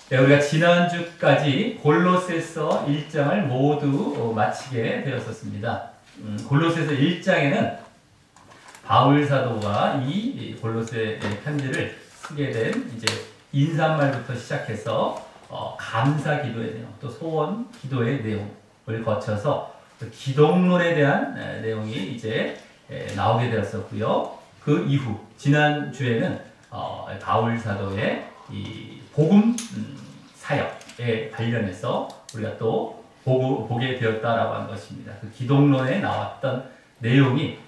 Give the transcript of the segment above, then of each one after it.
네, 우리가 지난주까지 골로새서 1장을 모두 마치게 되었었습니다. 골로새서 1장에는 바울 사도가 이 골로새 편지를 쓰게 된 이제 인사말부터 시작해서 감사 기도의 내용, 또 소원 기도의 내용을 거쳐서 기독론에 대한 내용이 이제 나오게 되었었고요. 그 이후 지난 주에는 바울 사도의 이 복음 사역에 관련해서 우리가 또 보게 되었다라고 하는 것입니다. 그 기독론에 나왔던 내용이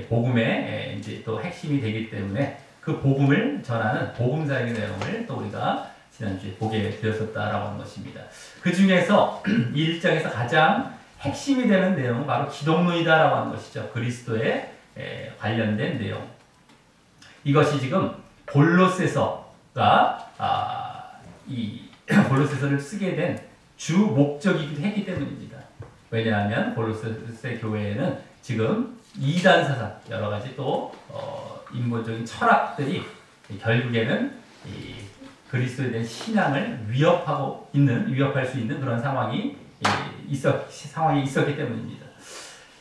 복음의 이제 또 핵심이 되기 때문에 그 복음을 전하는 복음 사역의 내용을 또 우리가 지난주에 보게 되었었다라고 하는 것입니다. 그 중에서 이 1장에서 가장 핵심이 되는 내용은 바로 기독론이다라고 하는 것이죠. 그리스도에 관련된 내용. 이것이 지금 골로새서가 이 골로새서를 쓰게 된 주 목적이기도 했기 때문입니다. 왜냐하면 골로새 교회에는 지금 이단 사상, 여러 가지 또 인본적인 철학들이 결국에는 이 그리스도에 대한 신앙을 위협할 수 있는 그런 상황이 있었기 때문입니다.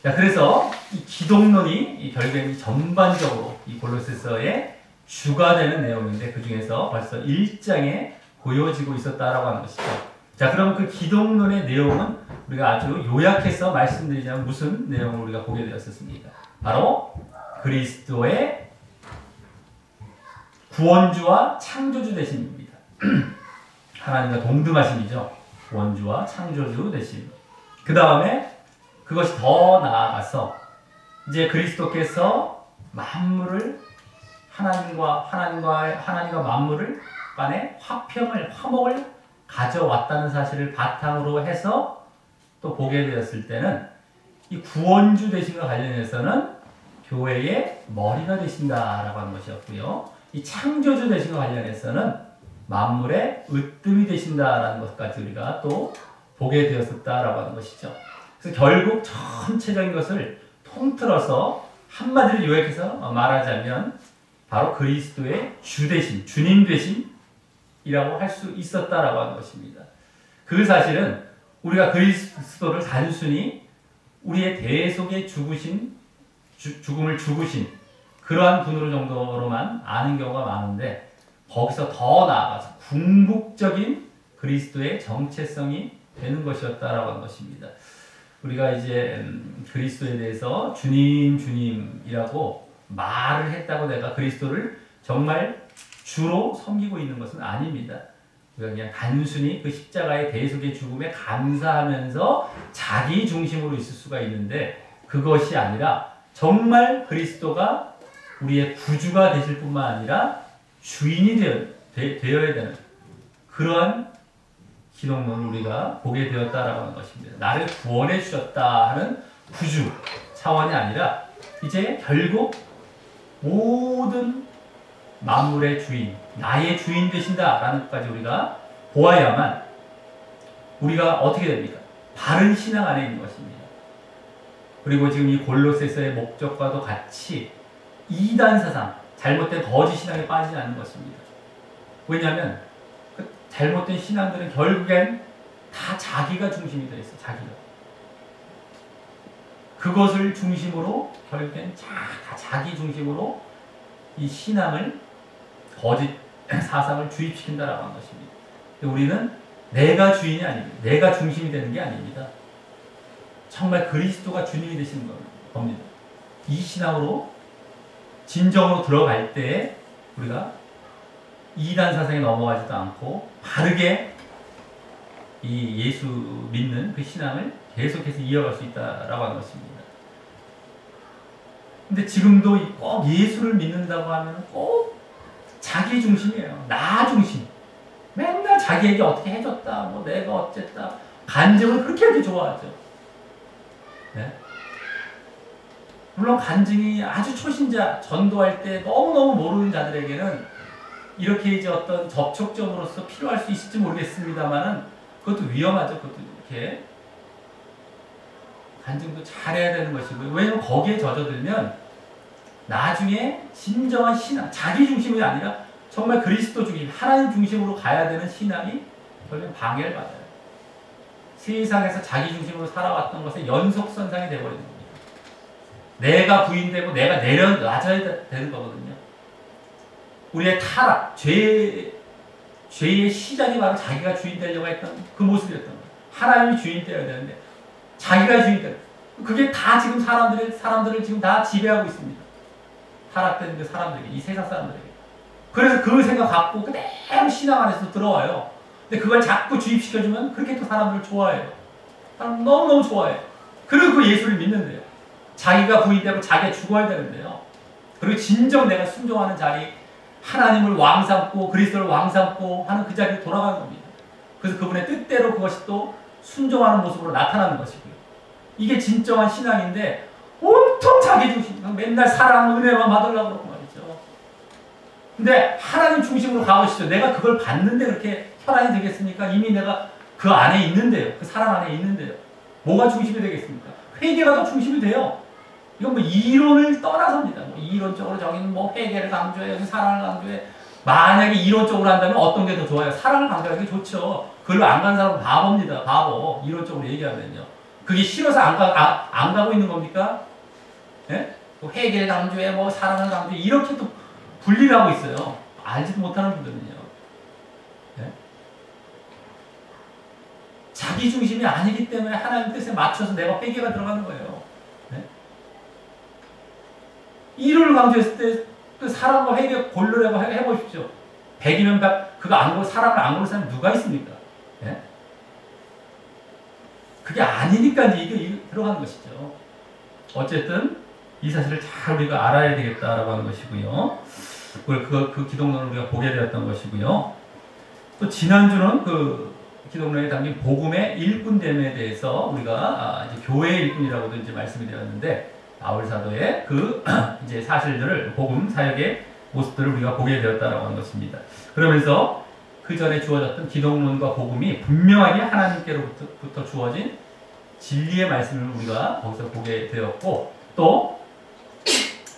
자, 그래서 이 기독론이 결국에는 전반적으로 이 골로새서의 주가 되는 내용인데 그 중에서 벌써 1장에 보여지고 있었다라고 하는 것이죠. 자, 그럼 그 기독론의 내용은 우리가 아주 요약해서 말씀드리자면 무슨 내용을 우리가 보게 되었습니까? 바로 그리스도의 구원주와 창조주 되심입니다. 하나님과 동등하심이죠. 구원주와 창조주 되심. 그 다음에 그것이 더 나아가서 이제 그리스도께서 만물을 하나님과 만물을 간에 화목을 가져왔다는 사실을 바탕으로 해서 또 보게 되었을 때는 이 구원주 되심과 관련해서는 교회의 머리가 되신다라고 하는 것이었고요. 이 창조주 되심과 관련해서는 만물의 으뜸이 되신다라는 것까지 우리가 또 보게 되었었다라고 하는 것이죠. 그래서 결국 전체적인 것을 통틀어서 한마디로 요약해서 말하자면 바로 그리스도의 주 되심, 주님 되심이라고 할 수 있었다라고 하는 것입니다. 그 사실은 우리가 그리스도를 단순히 우리의 대속의 죽음을 죽으신 그러한 분으로 정도로만 아는 경우가 많은데 거기서 더 나아가서 궁극적인 그리스도의 정체성이 되는 것이었다라고 하는 것입니다. 우리가 이제 그리스도에 대해서 주님이라고 말을 했다고 내가 그리스도를 정말 주로 섬기고 있는 것은 아닙니다. 우리가 그냥 단순히 그 십자가의 대속의 죽음에 감사하면서 자기 중심으로 있을 수가 있는데 그것이 아니라 정말 그리스도가 우리의 구주가 되실 뿐만 아니라 주인이 되어야 되는 그러한 기독론을 우리가 보게 되었다라고 하는 것입니다. 나를 구원해 주셨다 하는 구주 차원이 아니라 이제 결국 모든 만물의 주인, 나의 주인 되신다라는 것까지 우리가 보아야만 우리가 어떻게 됩니까? 바른 신앙 안에 있는 것입니다. 그리고 지금 이 골로새서의 목적과도 같이 이단 사상, 잘못된 거짓 신앙에 빠지지 않는 것입니다. 왜냐하면 그 잘못된 신앙들은 결국엔 다 자기가 중심이 되어 있어요. 자기가. 그것을 중심으로 결국엔 다 자기 중심으로 이 신앙을 거짓 사상을 주입시킨다라고 하는 것입니다. 우리는 내가 주인이 아닙니다. 내가 중심이 되는 게 아닙니다. 정말 그리스도가 주님이 되시는 겁니다. 이 신앙으로 진정으로 들어갈 때 우리가 이단 사상에 넘어가지도 않고 바르게 이 예수 믿는 그 신앙을 계속해서 이어갈 수 있다라고 하는 것입니다. 근데 지금도 꼭 예수를 믿는다고 하면 꼭 자기 중심이에요. 나 중심. 맨날 자기에게 어떻게 해줬다, 뭐 내가 어쨌다. 간증을 그렇게 좋아하죠. 네? 물론 간증이 아주 초신자, 전도할 때 너무너무 모르는 자들에게는 이렇게 이제 어떤 접촉점으로서 필요할 수 있을지 모르겠습니다만은 그것도 위험하죠. 그것도 이렇게. 간증도 잘해야 되는 것이고요. 왜냐하면 거기에 젖어들면 나중에 진정한 신앙, 자기 중심이 아니라 정말 그리스도 중심, 하나님 중심으로 가야 되는 신앙이 결국엔 방해를 받아요. 세상에서 자기중심으로 살아왔던 것의 연속선상이 되어버리는 겁니다. 내가 부인되고 내가 내려놔져야 되는 거거든요. 우리의 타락, 죄의 시작이 바로 자기가 주인 되려고 했던 그 모습이었던 거예요. 하나님이 주인 되어야 되는데 자기가 주인 되어야 돼요. 그게 다 지금 사람들을 지금 다 지배하고 있습니다. 타락된 그 사람들에게, 이 세상 사람들에게. 그래서 그 생각 갖고 그대로 신앙 안에서 들어와요. 근데 그걸 자꾸 주입시켜주면 그렇게 또 사람들을 좋아해요. 사람 너무너무 좋아해요. 그리고 그 예수를 믿는데요. 자기가 부인되고 자기가 죽어야 되는데요. 그리고 진정 내가 순종하는 자리, 하나님을 왕 삼고 그리스도를 왕 삼고 하는 그 자리로 돌아가는 겁니다. 그래서 그분의 뜻대로 그것이 또 순종하는 모습으로 나타나는 것이고요. 이게 진정한 신앙인데 온통 자기 중심, 맨날 사랑, 은혜만 받으려고 그러고 말이죠. 근데 하나님 중심으로 가보시죠. 내가 그걸 받는데 그렇게 혈안이 되겠습니까? 이미 내가 그 안에 있는데요. 그 사랑 안에 있는데요. 뭐가 중심이 되겠습니까? 회개가 더 중심이 돼요. 이건 뭐 이론을 떠나서입니다. 뭐 이론적으로 저기는 뭐 회개를 강조해, 여기 사랑을 강조해. 만약에 이론적으로 한다면 어떤 게 더 좋아요? 사랑을 강조하는 게 좋죠. 그걸로 안 간 사람은 바보입니다. 바보. 이론적으로 얘기하면요. 그게 싫어서 안 가고 있는 겁니까? 예? 뭐 회개를 강조해, 뭐 사랑을 강조해. 이렇게 또 분리를 하고 있어요. 알지도 못하는 분들은요. 예? 자기 중심이 아니기 때문에 하나님 뜻에 맞춰서 내가 회개가 들어가는 거예요. 예? 이론을 강조했을 때 그 사랑과 회개 고르라고 해보십시오. 100이면 100, 그거 안 고르, 사랑을 안 고르는 사람이 누가 있습니까? 예? 그게 아니니까 이게 들어가는 것이죠. 어쨌든 이 사실을 잘 우리가 알아야 되겠다라고 하는 것이고요. 그 기독론을 우리가 보게 되었던 것이고요. 또 지난주는 그 기독론에 담긴 복음의 일꾼됨에 대해서 우리가 이제 교회의 일꾼이라고도 이제 말씀이 되었는데 바울 사도의 그 이제 사실들을 복음 사역의 모습들을 우리가 보게 되었다라고 하는 것입니다. 그러면서 그 전에 주어졌던 기독론과 복음이 분명하게 하나님께로부터 주어진 진리의 말씀을 우리가 거기서 보게 되었고 또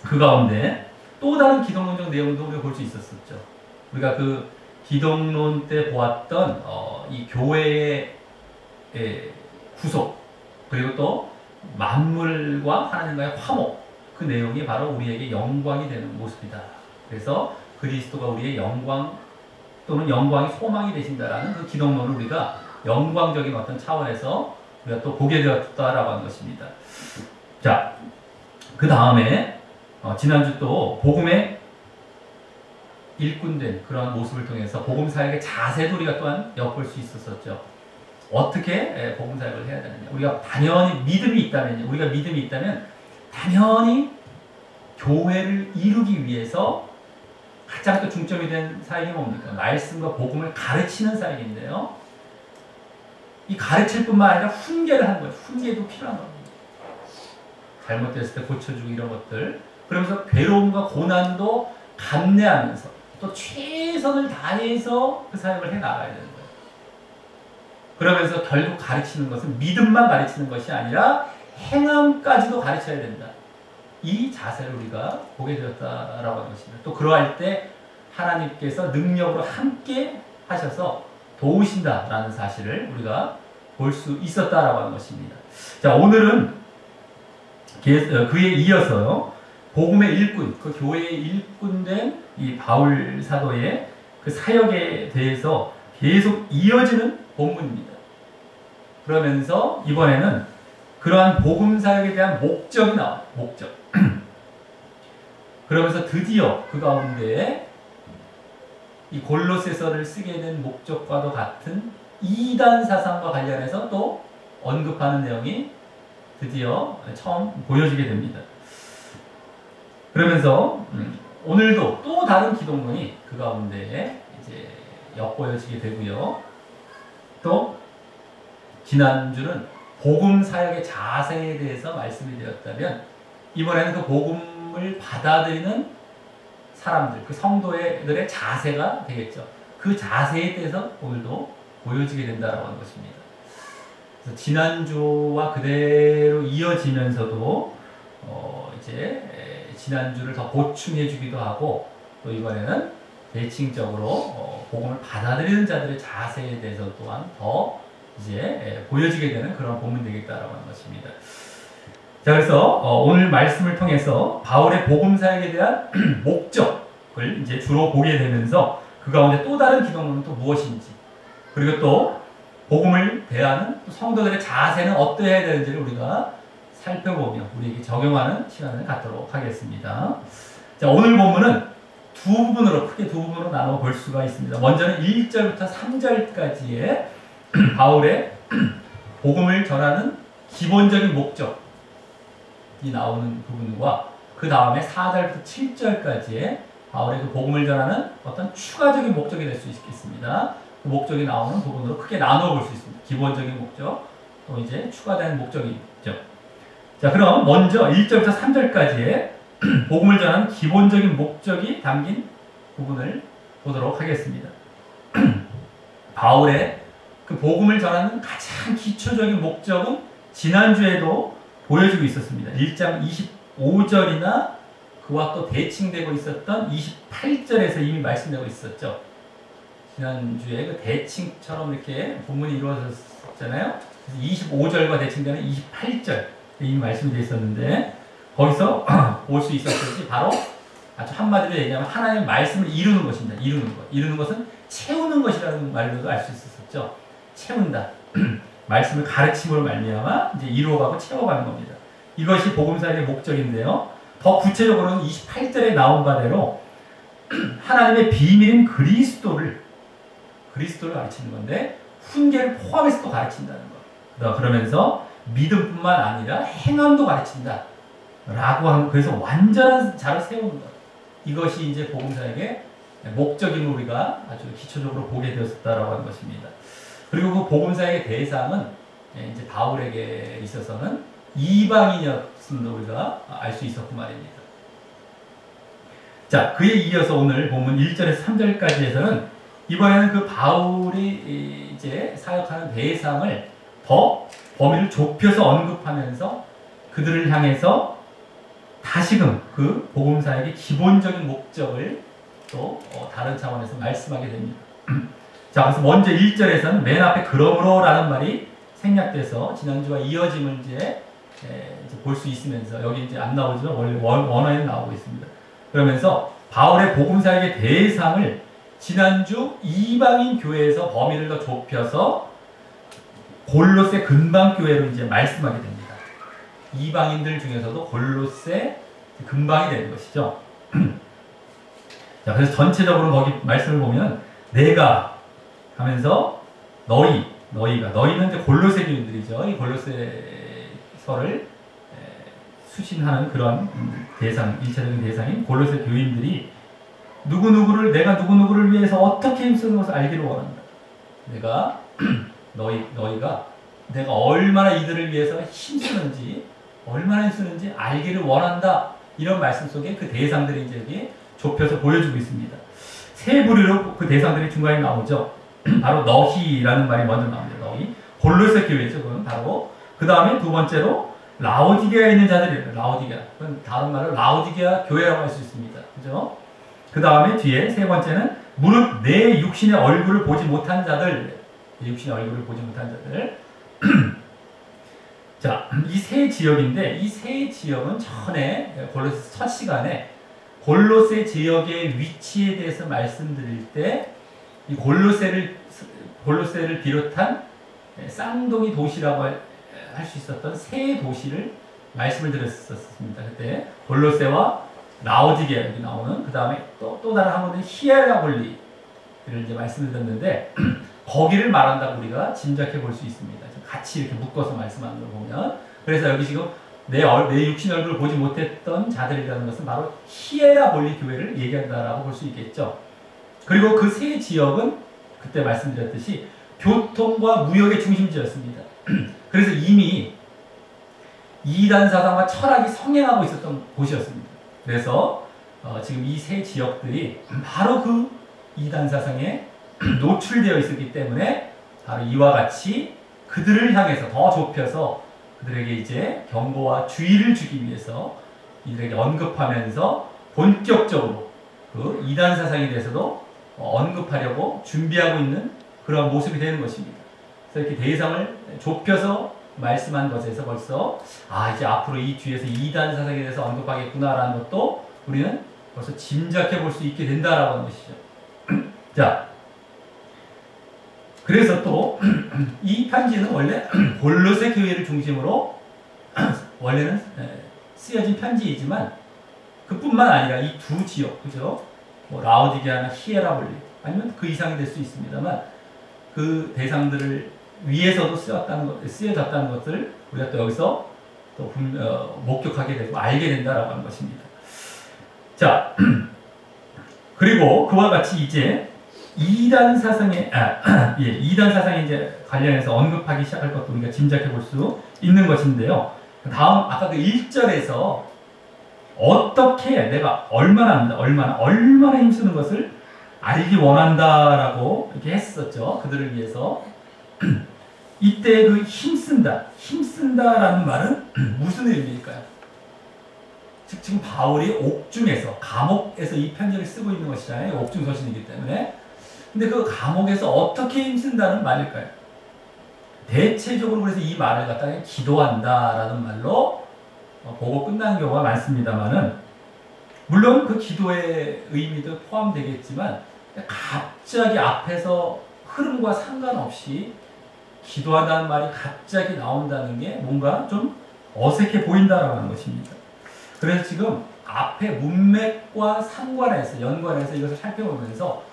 그 가운데 또 다른 기독론적 내용도 우리가 볼 수 있었었죠. 우리가 그 기독론 때 보았던 이 교회의 구속 그리고 또 만물과 하나님과의 화목 그 내용이 바로 우리에게 영광이 되는 모습이다. 그래서 그리스도가 우리의 영광 또는 영광이 소망이 되신다라는 그 기독론을 우리가 영광적인 어떤 차원에서 우리가 또 보게 되었다라고 하는 것입니다. 자, 그 다음에 지난주 또 복음의 일꾼된 그러한 모습을 통해서 복음 사역의 자세도 우리가 또한 엿볼 수 있었었죠. 어떻게 복음 사역을 해야 되느냐? 우리가 당연히 믿음이 있다면 당연히 교회를 이루기 위해서 가장 또 중점이 된 사역이 뭡니까? 말씀과 복음을 가르치는 사역인데요. 이 가르칠 뿐만 아니라 훈계를 하는 거예요. 훈계도 필요한 겁니다. 잘못됐을 때 고쳐주고 이런 것들. 그러면서 괴로움과 고난도 감내하면서 또 최선을 다해서 그 사역을 해나가야 되는 거예요. 그러면서 결국 가르치는 것은 믿음만 가르치는 것이 아니라 행함까지도 가르쳐야 된다. 이 자세를 우리가 보게 되었다라고 하는 것입니다. 또 그러할 때 하나님께서 능력으로 함께 하셔서 도우신다라는 사실을 우리가 볼 수 있었다라고 하는 것입니다. 자, 오늘은 그에 이어서요. 복음의 일꾼, 그 교회의 일꾼된 이 바울 사도의 그 사역에 대해서 계속 이어지는 본문입니다. 그러면서 이번에는 그러한 복음 사역에 대한 목적이 나와요. 목적. 그러면서 드디어 그 가운데 이 골로새서를 쓰게 된 목적과도 같은 이단 사상과 관련해서 또 언급하는 내용이 드디어 처음 보여지게 됩니다. 그러면서 오늘도 또 다른 기독론이 그 가운데 이제 엿보여지게 되고요. 또 지난주는 복음 사역의 자세에 대해서 말씀이 되었다면 이번에는 그 복음을 받아들이는 사람들, 그 성도들의 자세가 되겠죠. 그 자세에 대해서 오늘도 보여지게 된다라고 하는 것입니다. 그래서 지난주와 그대로 이어지면서도 이제 지난주를 더 보충해 주기도 하고 또 이번에는 대칭적으로 복음을 받아들이는 자들의 자세에 대해서 또한 더 이제 보여지게 되는 그런 본문이 되겠다라고 하는 것입니다. 자, 그래서 오늘 말씀을 통해서 바울의 복음 사역에 대한 목적을 이제 주로 보게 되면서 그 가운데 또 다른 기독론은 또 무엇인지, 그리고 또 복음을 대하는 성도들의 자세는 어떠해야 되는지를 우리가 살펴보며 우리에게 적용하는 시간을 갖도록 하겠습니다. 자, 오늘 본문은 크게 두 부분으로 나눠 볼 수가 있습니다. 먼저는 1절부터 3절까지의 바울의 복음을 전하는 기본적인 목적이 나오는 부분과 그 다음에 4절부터 7절까지의 바울의 그 복음을 전하는 어떤 추가적인 목적이 될 수 있겠습니다. 그 목적이 나오는 부분으로 크게 나눠 볼 수 있습니다. 기본적인 목적, 또 이제 추가된 목적이 있죠. 자, 그럼 먼저 1절부터 3절까지의 복음을 전하는 기본적인 목적이 담긴 부분을 보도록 하겠습니다. 바울의 그 복음을 전하는 가장 기초적인 목적은 지난주에도 보여주고 있었습니다. 1장 25절이나 그와 또 대칭되고 있었던 28절에서 이미 말씀되고 있었죠. 지난주에 그 대칭처럼 이렇게 본문이 이루어졌잖아요. 25절과 대칭되는 28절 이미 말씀이 되어 있었는데 거기서 볼 수 있었듯이 바로 아주 한마디로 얘기하면 하나님의 말씀을 이루는 것입니다. 이루는 것. 이루는 것은 채우는 것이라는 말로도 알 수 있었죠. 채운다. 말씀을 가르침으로 말미암아 이제 이루어가고 채워가는 겁니다. 이것이 복음사역의 목적인데요. 더 구체적으로는 28절에 나온 바대로 하나님의 비밀인 그리스도를 가르치는 건데 훈계를 포함해서 또 가르친다는 것. 그러면서 믿음뿐만 아니라 행함도 가르친다. 라고 하면 그래서 완전한 자를 세우는 것. 이것이 이제 복음사역의 목적임을 우리가 아주 기초적으로 보게 되었다라고 하는 것입니다. 그리고 그 복음사역의 대상은 이제 바울에게 있어서는 이방인이었음도 우리가 알 수 있었고 말입니다. 자, 그에 이어서 오늘 본문 1절에서 3절까지에서는 이번에는 그 바울이 이제 사역하는 대상을 더 범위를 좁혀서 언급하면서 그들을 향해서 다시금 그 복음사역의 기본적인 목적을 또 다른 차원에서 말씀하게 됩니다. 자, 그래서 먼저 1절에서는 맨 앞에 그러므로라는 말이 생략돼서 지난주와 이어짐을 이제 볼 수 있으면서 여기 이제 안 나오지만 원래 원어에는 나오고 있습니다. 그러면서 바울의 복음사역의 대상을 지난주 이방인 교회에서 범위를 더 좁혀서 골로새 근방교회로 이제 말씀하게 됩니다. 이방인들 중에서도 골로새 근방이 되는 것이죠. 자, 그래서 전체적으로 거기 말씀을 보면 내가 하면서 너희는 이제 골로새 교인들이죠. 이 골로새서를 수신하는 그런 대상, 일차적인 대상인 골로새 교인들이 내가 누구누구를 위해서 어떻게 힘쓰는 것을 알기를 원한다. 내가 너희가 내가 얼마나 이들을 위해서 힘쓰는지 알기를 원한다. 이런 말씀 속에 그 대상들이 이제 여기 좁혀서 보여주고 있습니다. 세 부류로 그 대상들이 중간에 나오죠. 바로 너희라는 말이 먼저 나옵니다. 너희. 골로새 교회죠. 그건 바로. 그 다음에 두 번째로 라오디게아에 있는 자들이에요. 라오디게아. 그건 다른 말로 라오디게아 교회라고 할 수 있습니다. 그죠? 그 다음에 뒤에 세 번째는 무릇 내 육신의 얼굴을 보지 못한 자들. 내 육신의 얼굴을 보지 못한 자들. 자, 이 세 지역인데 이 세 지역은 전에 골로새 첫 시간에 골로새 지역의 위치에 대해서 말씀드릴 때 이 골로새를 비롯한 쌍둥이 도시라고 할 수 있었던 세 도시를 말씀을 드렸었습니다. 그때 골로새와 라오디게아 여기 나오는 그 다음에 또 다른 한 군데 히에라볼리를 이제 말씀을 드렸는데 거기를 말한다고 우리가 짐작해 볼 수 있습니다. 같이 이렇게 묶어서 말씀하는 걸 보면 그래서 여기 지금 내 육신 얼굴을 보지 못했던 자들이라는 것은 바로 히에라볼리 교회를 얘기한다라고 볼 수 있겠죠. 그리고 그 세 지역은 그때 말씀드렸듯이 교통과 무역의 중심지였습니다. 그래서 이미 이단 사상과 철학이 성행하고 있었던 곳이었습니다. 그래서 지금 이 세 지역들이 바로 그 이단 사상에 노출되어 있었기 때문에 바로 이와 같이 그들을 향해서 더 좁혀서 그들에게 이제 경고와 주의를 주기 위해서 이들에게 언급하면서 본격적으로 그 이단 사상에 대해서도 언급하려고 준비하고 있는 그런 모습이 되는 것입니다. 그래서 이렇게 대상을 좁혀서 말씀한 것에서 벌써 이제 앞으로 이 뒤에서 이단 사상에 대해서 언급하겠구나라는 것도 우리는 벌써 짐작해 볼 수 있게 된다라고 하는 것이죠. 자, 그래서 또 이 편지는 원래 골로새 교회를 중심으로 원래는 쓰여진 편지이지만 그뿐만 아니라 이 두 지역, 그죠? 뭐 라오디게아나 히에라볼리 아니면 그 이상이 될 수 있습니다만 그 대상들을 위해서도 쓰여졌다는 것을 우리가 또 여기서 또 목격하게 되고 알게 된다라고 하는 것입니다. 자, 그리고 그와 같이 이제 이단 사상에 이단 사상에 이제 관련해서 언급하기 시작할 것도 우리가 짐작해 볼 수 있는 것인데요. 다음 아까 그 1절에서 어떻게 내가 얼마나 힘쓰는 것을 알기 원한다라고 이렇게 했었죠. 그들을 위해서. 이때 그 힘쓴다라는 말은 무슨 의미일까요? 즉 지금 바울이 옥중에서 감옥에서 이 편지를 쓰고 있는 것이잖아요. 옥중 서신이기 때문에. 근데 그 감옥에서 어떻게 힘쓴다는 말일까요? 대체적으로 그래서 이 말을 갖다가 기도한다라는 말로 보고 끝나는 경우가 많습니다만은 물론 그 기도의 의미도 포함되겠지만 갑자기 앞에서 흐름과 상관없이 기도한다는 말이 갑자기 나온다는 게 뭔가 좀 어색해 보인다라고 하는 것입니다. 그래서 지금 앞에 문맥과 연관해서 이것을 살펴보면서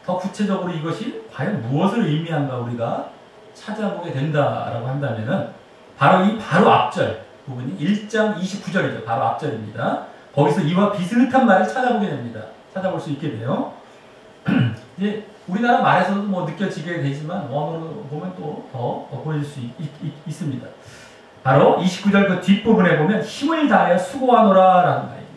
더 구체적으로 이것이 과연 무엇을 의미한가 우리가 찾아보게 된다라고 한다면은 바로 앞절 부분이 1장 29절이죠. 바로 앞절입니다. 거기서 이와 비슷한 말을 찾아보게 됩니다. 찾아볼 수 있게 돼요. 이제 우리나라 말에서도 뭐 느껴지게 되지만 원어로 보면 또 더 보일 수 있습니다. 바로 29절 그 뒷부분에 보면 힘을 다하여 수고하노라라는 말입니다.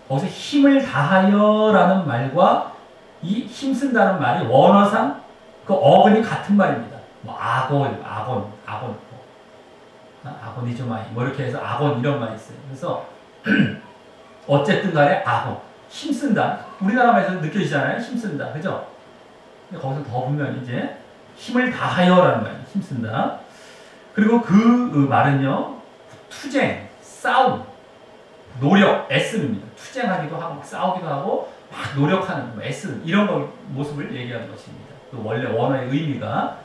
거기서 힘을 다하여라는 말과 이 힘쓴다는 말이 원어상 그 어근이 같은 말입니다. 뭐 아고니즈마이 뭐 이렇게 해서 아곤 이런 말이 있어요. 그래서 어쨌든 간에 힘쓴다. 우리나라 말에서 느껴지잖아요. 힘쓴다. 그죠? 근데 거기서 더 분명히 이제 힘을 다하여라는 말이에요. 힘쓴다. 그리고 그 말은요. 투쟁, 싸움, 노력, 애쓰입니다. 투쟁하기도 하고 싸우기도 하고 막 노력하는, 애쓰는 이런 모습을 얘기하는 것입니다. 그 원래 원어의 의미가.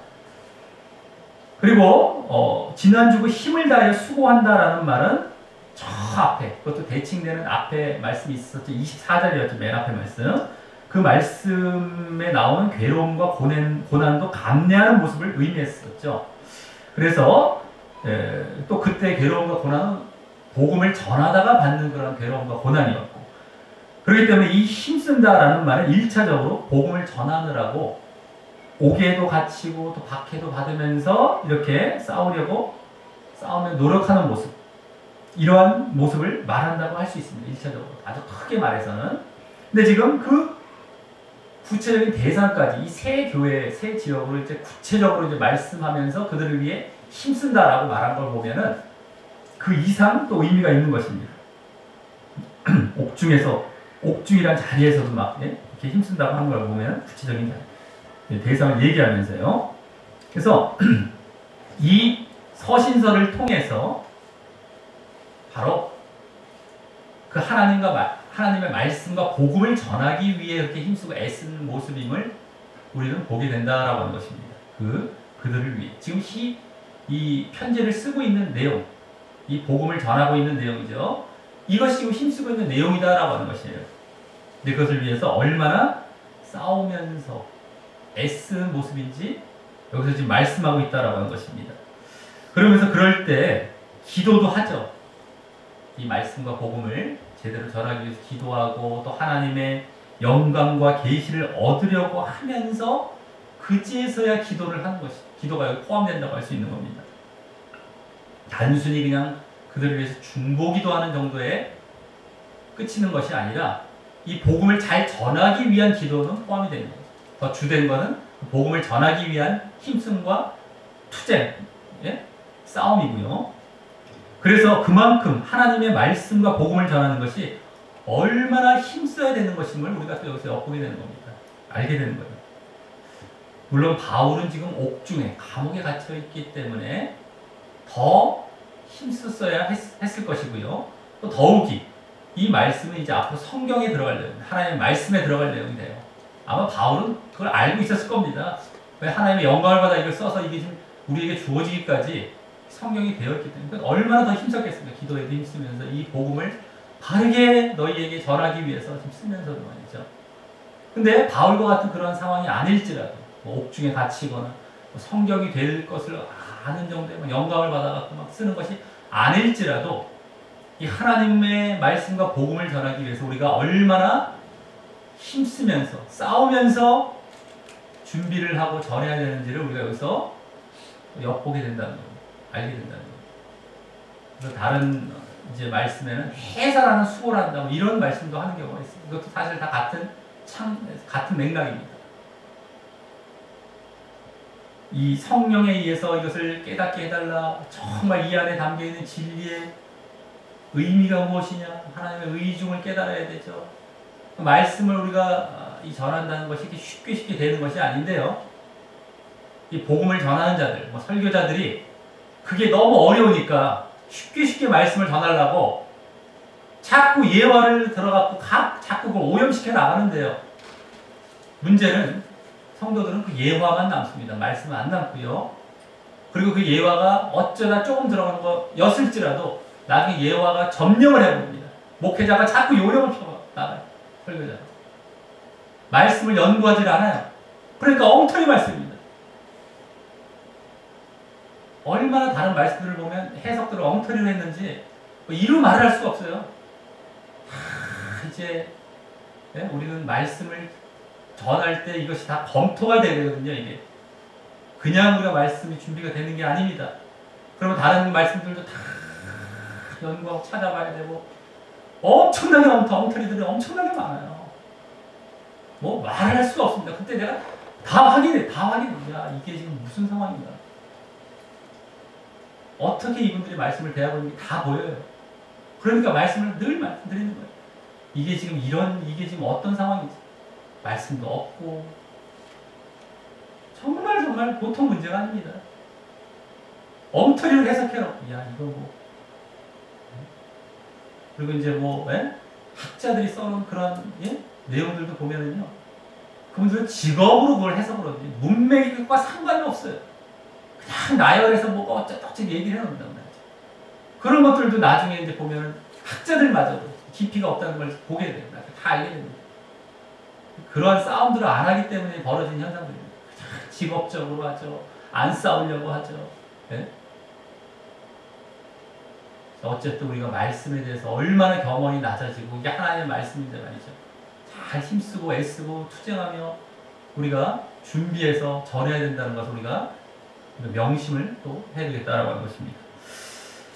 그리고 지난주 그 힘을 다하여 수고한다라는 말은 저 앞에, 그것도 대칭되는 앞에 말씀이 있었죠. 24절이었죠. 맨 앞에 말씀. 그 말씀에 나오는 괴로움과 고난도 감내하는 모습을 의미했었죠. 그래서 또 그때 괴로움과 고난은 복음을 전하다가 받는 그런 괴로움과 고난이었고, 그렇기 때문에 이 힘쓴다라는 말은 1차적으로 복음을 전하느라고 옥에도 갇히고 또 박해도 받으면서 이렇게 싸우며 노력하는 모습, 이러한 모습을 말한다고 할 수 있습니다. 1차적으로 아주 크게 말해서는. 근데 지금 그 구체적인 대상까지 이 세 교회, 세 지역으로 이제 구체적으로 이제 말씀하면서 그들을 위해 힘쓴다라고 말한 걸 보면은 그 이상 또 의미가 있는 것입니다. 옥중이란 자리에서도 막 이렇게 힘쓴다고 하는 걸 보면 구체적인 대상을 얘기하면서요. 그래서 이 서신서를 통해서 바로 그 하나님의 말씀과 복음을 전하기 위해 이렇게 힘쓰고 애쓰는 모습임을 우리는 보게 된다라고 하는 것입니다. 그들을 위해. 지금 이 편지를 쓰고 있는 내용, 이 복음을 전하고 있는 내용이죠. 이것이 지금 힘쓰고 있는 내용이다라고 하는 것이에요. 근데 그것을 위해서 얼마나 싸우면서 애쓰는 모습인지 여기서 지금 말씀하고 있다라고 하는 것입니다. 그러면서 그럴 때 기도도 하죠. 이 말씀과 복음을 제대로 전하기 위해서 기도하고 또 하나님의 영광과 계시를 얻으려고 하면서 그제서야 기도를 하는 것이, 기도가 여기 포함된다고 할 수 있는 겁니다. 단순히 그냥 그들을 위해서 중보기도하는 정도에 끝이는 것이 아니라 이 복음을 잘 전하기 위한 기도는 포함이 되는 거죠. 더 주된 것은 복음을 전하기 위한 힘씀과 투쟁, 싸움이고요. 그래서 그만큼 하나님의 말씀과 복음을 전하는 것이 얼마나 힘써야 되는 것임을 우리가 또 여기서 엿보게 되는 겁니다. 알게 되는 거예요. 물론 바울은 지금 옥중에 감옥에 갇혀 있기 때문에 더 힘썼어야 했을 것이고요. 또 더욱이 이 말씀은 이제 앞으로 성경에 들어갈 내용, 하나님의 말씀에 들어갈 내용이 돼요. 아마 바울은 그걸 알고 있었을 겁니다. 왜 하나님의 영광을 받아 이걸 써서 이게 지금 우리에게 주어지기까지 성경이 되었기 때문에 얼마나 더 힘썼겠습니까? 기도에도 힘쓰면서 이 복음을 바르게 너희에게 전하기 위해서 지금 쓰면서도 말이죠. 근데 바울과 같은 그런 상황이 아닐지라도 뭐 옥중에 갇히거나 뭐 성경이 될 것을 아는 정도의 영감을 받아갖고 막 쓰는 것이 아닐지라도 이 하나님의 말씀과 복음을 전하기 위해서 우리가 얼마나 힘쓰면서 싸우면서 준비를 하고 전해야 되는지를 우리가 여기서 엿보게 된다는 겁니다. 알게 된다는 겁니다. 그래서 다른 이제 말씀에는 해설하는 수고를 한다 뭐 이런 말씀도 하는 경우가 있습니다. 이것도 사실 다 같은 맥락입니다. 이 성령에 의해서 이것을 깨닫게 해달라. 정말 이 안에 담겨있는 진리의 의미가 무엇이냐. 하나님의 의중을 깨달아야 되죠. 말씀을 우리가 전한다는 것이 이렇게 쉽게 되는 것이 아닌데요. 이 복음을 전하는 자들, 뭐 설교자들이 그게 너무 어려우니까 쉽게 말씀을 전하려고 자꾸 예화를 들어갖고 자꾸 그걸 오염시켜 나가는데요. 문제는 성도들은 그 예화만 남습니다. 말씀은 안 남고요. 그리고 그 예화가 어쩌다 조금 들어가는 거였을지라도 나중에 예화가 점령을 해버립니다. 목회자가 자꾸 요령을 펴 나가요. 설교자. 말씀을 연구하지 않아요. 그러니까 엉터리 말씀입니다. 얼마나 다른 말씀들을 보면 해석들을 엉터리로 했는지 이루 말을 할 수가 없어요. 이제 우리는 말씀을 전할 때 이것이 다 검토가 되거든요. 이게 그냥 우리가 말씀이 준비가 되는 게 아닙니다. 그러면 다른 말씀들도 다 연구하고 찾아봐야 되고 엄청나게 엉터리들이 엄청나게 많아요. 뭐 말을 할 수가 없습니다. 그때 내가 다 확인해. 야, 이게 지금 무슨 상황인가. 어떻게 이분들이 말씀을 대하고 있는지 다 보여요. 그러니까 말씀을 늘 말씀드리는 거예요. 이게 지금 어떤 상황이지? 말씀도 없고 정말 보통 문제가 아닙니다. 엉터리를 해석해놓고 야 이거 뭐 그리고 이제 학자들이 써놓은 그런 내용들도 보면은요 그분들은 직업으로 그걸 해석을 하지 문맥과 상관이 없어요. 그냥 나열해서 뭐가 어쩌고저쩌고 얘기를 해놓는단 말이죠. 그런 것들도 나중에 이제 보면은 학자들마저도 깊이가 없다는 걸 보게 됩니다. 다 알게 됩니다. 그러한 싸움들을 안 하기 때문에 벌어진 현상들입니다. 직업적으로 하죠. 안 싸우려고 하죠. 네? 어쨌든 우리가 말씀에 대해서 얼마나 경험이 낮아지고 이게 하나님의 말씀인데 말이죠. 잘 힘쓰고 애쓰고 투쟁하며 우리가 준비해서 전해야 된다는 것을 우리가 명심을 또 해야 되겠다라고 하는 것입니다.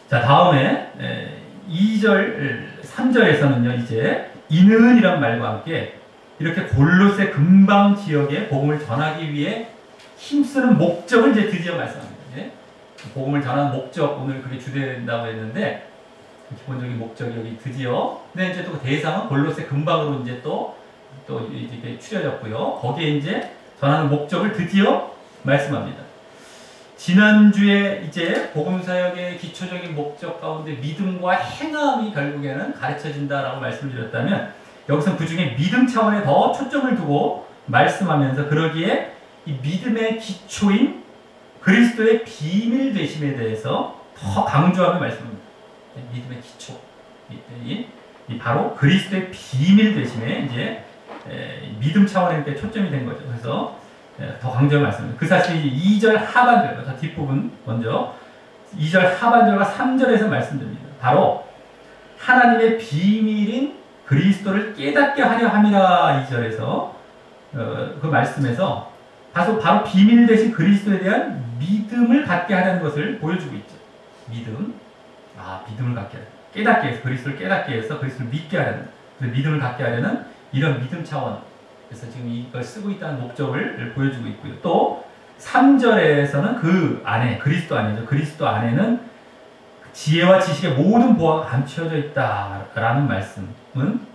자, 다음에 2절, 3절에서는요, 이제 이는이란 말과 함께 이렇게 골로새 근방 지역에 복음을 전하기 위해 힘쓰는 목적을 이제 드디어 말씀합니다. 복음을 전하는 목적, 오늘 그게 주된다고 했는데, 기본적인 목적이 여기 드디어, 근데 이제 또 대상은 골로새 근방으로 이제 또 이렇게 추려졌고요. 거기에 이제 전하는 목적을 드디어 말씀합니다. 지난주에 이제 복음사역의 기초적인 목적 가운데 믿음과 행함이 결국에는 가르쳐진다라고 말씀드렸다면, 여기서 그 중에 믿음 차원에 더 초점을 두고 말씀하면서 그러기에 이 믿음의 기초인 그리스도의 비밀 되심에 대해서 더 강조하며 말씀합니다. 믿음의 기초. 이 바로 그리스도의 비밀 되심에 이제 믿음 차원에 초점이 된 거죠. 그래서 더 강조하며 말씀합니다. 그 사실이 2절 하반절, 더 뒷부분 먼저 2절 하반절과 3절에서 말씀드립니다. 바로 하나님의 비밀인 그리스도를 깨닫게 하려 함이라 2절에서 그 말씀에서 바로 비밀 되신 그리스도에 대한 믿음을 갖게 하려는 것을 보여주고 있죠. 믿음을 갖게 하려. 깨닫게 해서 그리스도를 깨닫게 해서 그리스도를 믿게 하려는, 믿음을 갖게 하려는 이런 믿음 차원. 그래서 지금 이걸 쓰고 있다는 목적을 보여주고 있고요. 또 3절에서는 그 안에 그리스도 안에죠. 그리스도 안에는 지혜와 지식의 모든 보화가 감춰져 있다라는 말씀은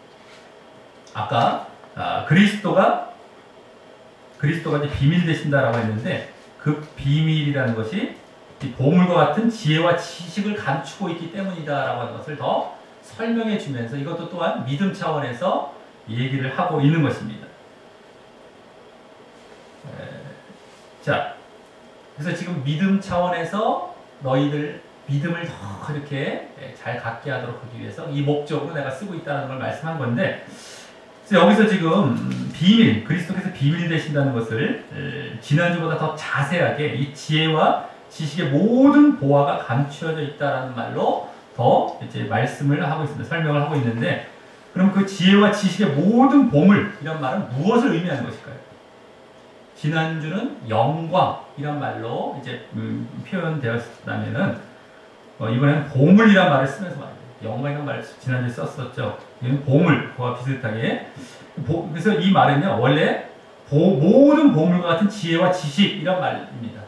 아까 그리스도가 그리스도가 이제 비밀 되신다라고 했는데 그 비밀이라는 것이 이 보물과 같은 지혜와 지식을 감추고 있기 때문이다라고 하는 것을 더 설명해 주면서 이것도 또한 믿음 차원에서 얘기를 하고 있는 것입니다. 자, 그래서 지금 믿음 차원에서 너희들 믿음을 더 이렇게 잘 갖게 하도록 하기 위해서 이 목적으로 내가 쓰고 있다는 걸 말씀한 건데, 그래서 여기서 지금 비밀, 그리스도께서 비밀 되신다는 것을 지난주보다 더 자세하게 이 지혜와 지식의 모든 보화가 감추어져 있다라는 말로 더 이제 말씀을 하고 있습니다. 설명을 하고 있는데, 그럼 그 지혜와 지식의 모든 보물 이런 말은 무엇을 의미하는 것일까요? 지난주는 영광이란 말로 이제 표현되었다면은 이번에는 보물이란 말을 쓰면서 말해요. 영광이란 말을 지난주에 썼었죠. 이건 보물, 그와 비슷하게. 그래서 이 말은요, 원래 모든 보물과 같은 지혜와 지식이란 말입니다.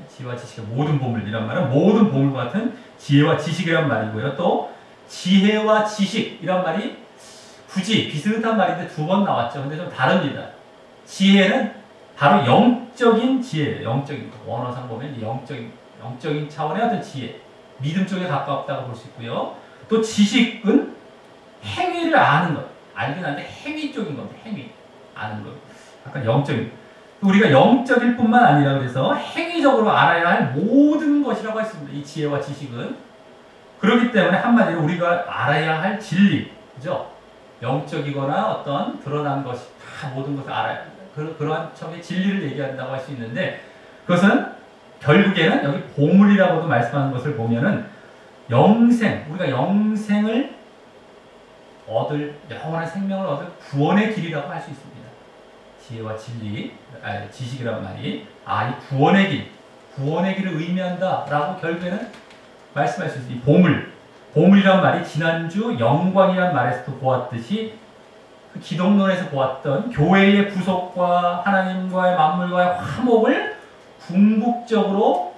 지혜와 지식의 모든 보물이란 말은 모든 보물과 같은 지혜와 지식이란 말이고요. 또 지혜와 지식이란 말이 굳이 비슷한 말인데 두 번 나왔죠. 근데 좀 다릅니다. 지혜는 바로 영적인 지혜예요. 영적인 거. 원어상 보면 영적인 차원의 어떤 지혜. 믿음 쪽에 가깝다고 볼 수 있고요. 또 지식은 행위를 아는 것. 알긴 하는데 행위 쪽인 겁니다. 행위. 아는 것. 약간 영적인. 우리가 영적일 뿐만 아니라 그래서 행위적으로 알아야 할 모든 것이라고 했습니다. 이 지혜와 지식은. 그렇기 때문에 한마디로 우리가 알아야 할 진리. 그죠? 영적이거나 어떤 드러난 것이 다 모든 것을 알아야 그러한 척의 진리를 얘기한다고 할 수 있는데, 그것은 결국에는 여기 보물이라고도 말씀하는 것을 보면은 우리가 영생을 영원한 생명을 얻을 구원의 길이라고 할 수 있습니다. 지혜와 지식이란 말이 이 구원의 길을 의미한다라고 결국에는 말씀할 수 있습니다. 이 보물이란 말이 지난주 영광이란 말에서도 보았듯이 그 기독론에서 보았던 교회의 구속과 하나님과의 만물과의 화목을 궁극적으로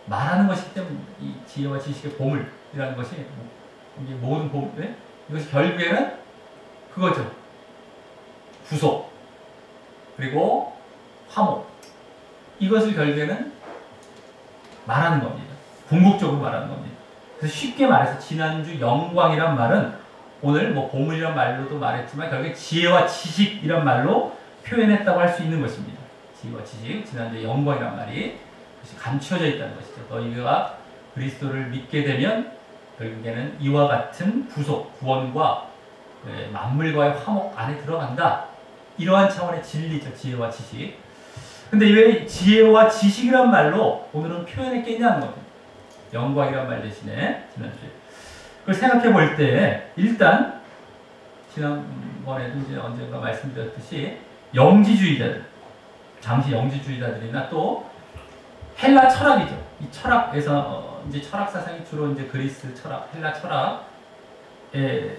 말하는 것이기 때문에 이 지혜와 지식의 보물이라는 것이 이게 모든 보물, 이것이 결국에는 그거죠. 구속 그리고 화목, 이것을 결국에는 말하는 겁니다. 궁극적으로 말하는 겁니다. 그래서 쉽게 말해서 지난주 영광이란 말은 오늘 보물이란 말로도 말했지만 결국에 지혜와 지식이란 말로 표현했다고 할 수 있는 것입니다. 지혜와 지식, 지난주에 영광이란 말이 감춰져 있다는 것이죠. 너희가 그리스도를 믿게 되면 결국에는 이와 같은 구원과 만물과의 화목 안에 들어간다. 이러한 차원의 진리죠. 지혜와 지식. 근데 왜 지혜와 지식이란 말로 오늘은 표현했겠냐는 겁니다. 영광이란 말 대신에 지난주에. 그걸 생각해 볼 때 일단 지난번에도 이제 언젠가 말씀드렸듯이 영지주의자들, 당시 영지주의자들이나 또 헬라 철학이죠. 이 철학에서 이제 철학 사상이 주로 이제 그리스 철학, 헬라 철학에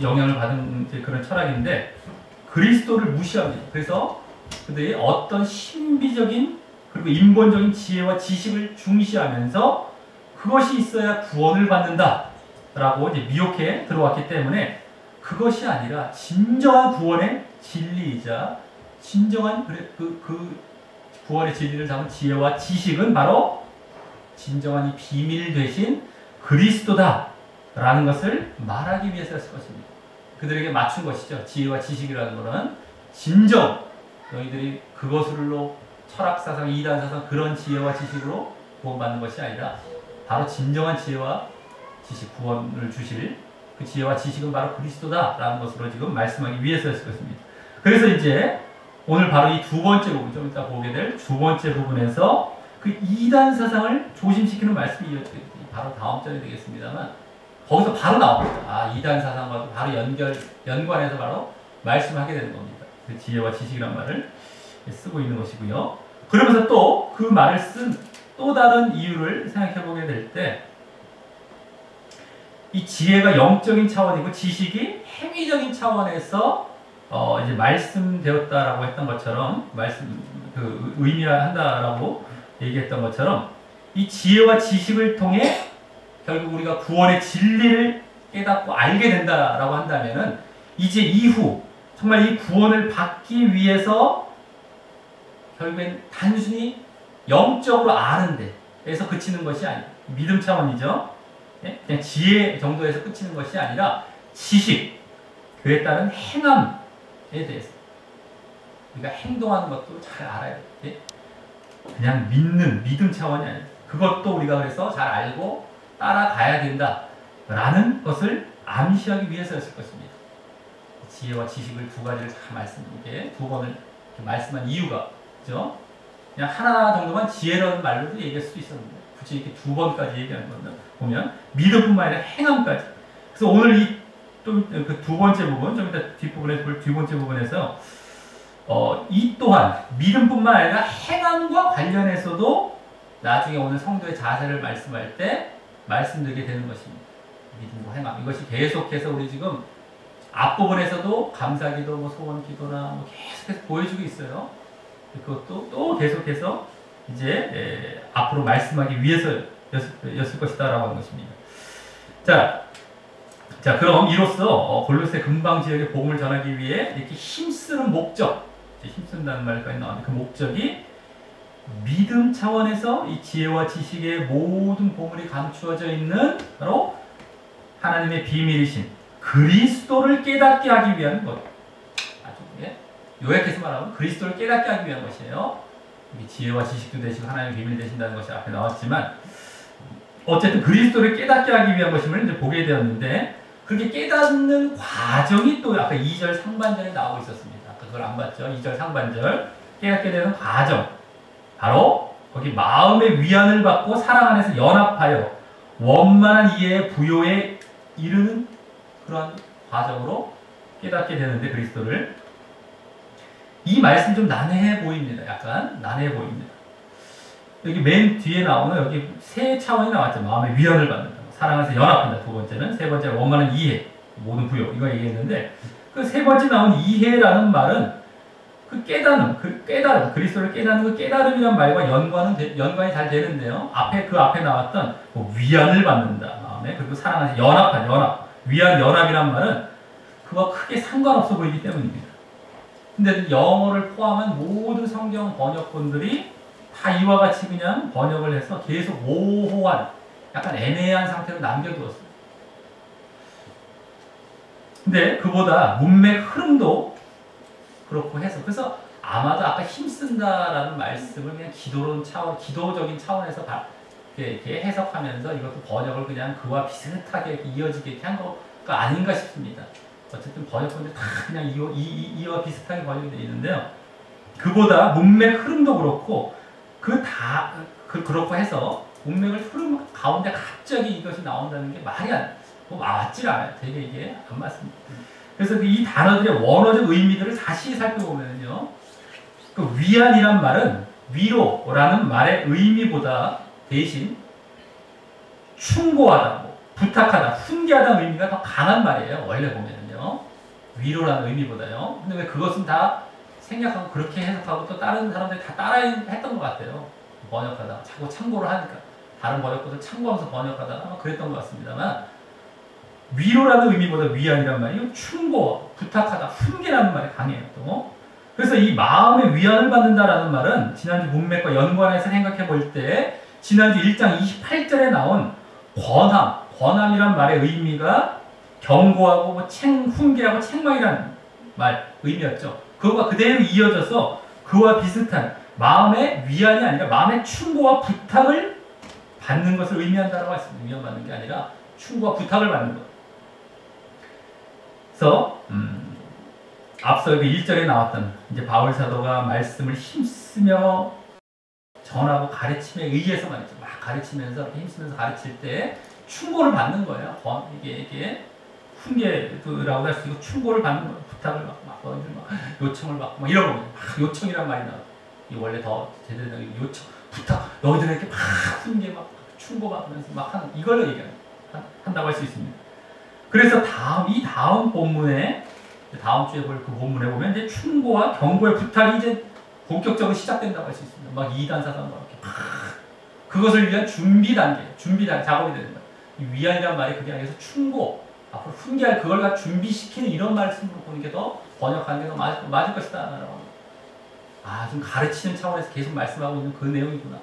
영향을 받은 이제 그런 철학인데 그리스도를 무시합니다. 그래서 그들이 어떤 신비적인 그리고 인본적인 지혜와 지식을 중시하면서 그것이 있어야 구원을 받는다라고 이제 미혹해 들어왔기 때문에 그것이 아니라 진정한 구원의 진리이자 진정한 그 구원의 진리를 담은 지혜와 지식은 바로 진정한 이 비밀 되신 그리스도다라는 것을 말하기 위해서였을 것입니다. 그들에게 맞춘 것이죠. 지혜와 지식이라는 것은 진정 너희들이 그것으로 철학사상, 이단사상 그런 지혜와 지식으로 구원받는 것이 아니라 바로 진정한 지혜와 지식, 구원을 주실 그 지혜와 지식은 바로 그리스도다라는 것으로 지금 말씀하기 위해서였을 것입니다. 그래서 이제 오늘 바로 이 두 번째 부분, 좀 이따 보게 될 두 번째 부분에서 그 이단 사상을 조심시키는 말씀이 바로 다음 절에 되겠습니다만 거기서 바로 나옵니다. 이단 사상과 바로 연관해서 바로 말씀하게 되는 겁니다. 그 지혜와 지식이란 말을 쓰고 있는 것이고요. 그러면서 또 그 말을 쓴 또 다른 이유를 생각해 보게 될 때 이 지혜가 영적인 차원이고 지식이 행위적인 차원에서 이제 말씀되었다라고 했던 것처럼 의미한다라고 얘기했던 것처럼 이 지혜와 지식을 통해 결국 우리가 구원의 진리를 깨닫고 알게 된다라고 한다면은 이제 이후 정말 이 구원을 받기 위해서 결국엔 단순히 영적으로 아는 데에서 그치는 것이 아니에요. 믿음 차원이죠. 예? 그냥 지혜 정도에서 그치는 것이 아니라 지식, 그에 따른 행함에 대해서 우리가 행동하는 것도 잘 알아야 돼요. 예? 그냥 믿는 믿음 차원이 아니에요. 그것도 우리가 그래서 잘 알고 따라가야 된다라는 것을 암시하기 위해서였을 것입니다. 지혜와 지식을 두 가지를 잘 말씀드리게 두 번을 말씀한 이유가 그죠? 그냥 하나 정도만 지혜라는 말로도 얘기할 수도 있었는데 굳이 이렇게 두 번까지 얘기하는 거는 보면 믿음뿐만 아니라 행함까지. 그래서 오늘 이 또 그 두 번째 부분 좀 이따 뒷부분에 볼 두 번째 부분에서 이 또한 믿음뿐만 아니라 행함과 관련해서도 나중에 오늘 성도의 자세를 말씀할 때 말씀드리게 되는 것입니다. 믿음과 행함 이것이 계속해서 우리 지금 앞부분에서도 감사기도, 뭐 소원기도나 뭐 계속해서 보여주고 있어요. 그것도 또 계속해서 이제 앞으로 말씀하기 위해서였을 것이다라고 하는 것입니다. 자, 그럼 이로써 골로새 근방 지역의 복음을 전하기 위해 이렇게 힘쓰는 목적, 힘쓴다는 말까지 나왔는데 그 목적이 믿음 차원에서 이 지혜와 지식의 모든 보물이 감추어져 있는 바로 하나님의 비밀이신 그리스도를 깨닫게 하기 위한 것. 요약해서 말하면 그리스도를 깨닫게 하기 위한 것이에요. 지혜와 지식도 되시고 하나님의 비밀 되신다는 것이 앞에 나왔지만 어쨌든 그리스도를 깨닫게 하기 위한 것임을 이제 보게 되었는데 그렇게 깨닫는 과정이 또 아까 2절 상반절에 나오고 있었습니다. 아까 그걸 안 봤죠? 2절 상반절 깨닫게 되는 과정 바로 거기 마음의 위안을 받고 사랑 안에서 연합하여 원만한 이해의 부요에 이르는 그런 과정으로 깨닫게 되는데 그리스도를 이 말씀 좀 난해해 보입니다. 약간 난해해 보입니다. 여기 맨 뒤에 나오는 여기 세 차원이 나왔죠. 마음의 위안을 받는다. 사랑해서 연합한다. 두 번째는 세 번째 원만한 이해, 모든 부요 이거 얘기했는데 그 세 번째 나온 이해라는 말은 그 깨달음, 그리스도를 깨닫는 그 깨달음이란 말과 연관이 잘 되는데요. 그 앞에 나왔던 뭐 위안을 받는다. 마음에 그리고 사랑해서 연합, 위안 연합이란 말은 그와 크게 상관없어 보이기 때문입니다. 근데 영어를 포함한 모든 성경 번역본들이 다 이와 같이 그냥 번역을 해서 계속 모호한 약간 애매한 상태로 남겨두었어요. 근데 그보다 문맥 흐름도 그렇고 해서 그래서 아마도 아까 힘쓴다라는 말씀을 그냥 기도적인 차원에서 이렇게 해석하면서 이것도 번역을 그냥 그와 비슷하게 이어지게 한 거가 아닌가 싶습니다. 어쨌든 번역본들 다 그냥 이와 비슷하게 번역이 되어 있는데요. 그보다 문맥 흐름도 그렇고 그렇고 해서 문맥을 흐름 가운데 갑자기 이것이 나온다는 게 맞질 않아요. 되게 이게 안 맞습니다. 그래서 이 단어들의 원어적 의미들을 다시 살펴보면요. 그 위안이란 말은 위로라는 말의 의미보다 대신 충고하다, 부탁하다, 훈계하다는 의미가 더 강한 말이에요. 원래 보면은요. 위로라는 의미보다요. 근데 왜 그것은 다 생략하고 그렇게 해석하고 또 다른 사람들이 다 따라했던 것 같아요. 번역하다가 자꾸 참고를 하니까. 다른 번역본을 참고하면서 번역하다가 그랬던 것 같습니다만 위로라는 의미보다 위안이란 말이 충고, 부탁하다, 훈계라는 말이 강해요. 또. 그래서 이 마음의 위안을 받는다라는 말은 지난주 문맥과 연관해서 생각해 볼 때 지난주 1장 28절에 나온 권함이란 말의 의미가 경고하고 훈계하고 책망이라는 의미였죠. 그거가 그대로 이어져서 그와 비슷한 마음의 위안이 아니라 마음의 충고와 부탁을 받는 것을 의미한다라고 했습니다. 위안받는 게 아니라 충고와 부탁을 받는 것. 그래서 앞서 그 1절에 나왔던 이제 바울 사도가 말씀을 힘쓰며 전하고 가르침에 의해서 말이죠. 막 가르치면서 힘쓰면서 가르칠 때 충고를 받는 거예요. 이게 훈계라고 할 수 있고 충고를 받는 거예요. 부탁을 받고 요청을 받고 막 이런 거예요. 요청이란 말이 나와요. 이 원래 더 제대로 된 요청, 부탁, 너희들에게 막 훈계 막 충고받으면서 막 하는 이걸 한다고 할 수 있습니다. 그래서 이 다음 본문에 다음 주에 볼 그 본문에 보면 이제 충고와 경고의 부탁이 이제 본격적으로 시작된다고 할 수 있습니다. 막 2단, 4단 막 이렇게 그것을 위한 준비 단계 작업이 되는 거예요. 이 위안이란 말이 그게 아니라 충고, 앞으로 훈계할 그걸 다 준비시키는 이런 말씀으로 보는 게 더 번역하는 게 더 맞을 것이다. 아, 좀 가르치는 차원에서 계속 말씀하고 있는 그 내용이구나.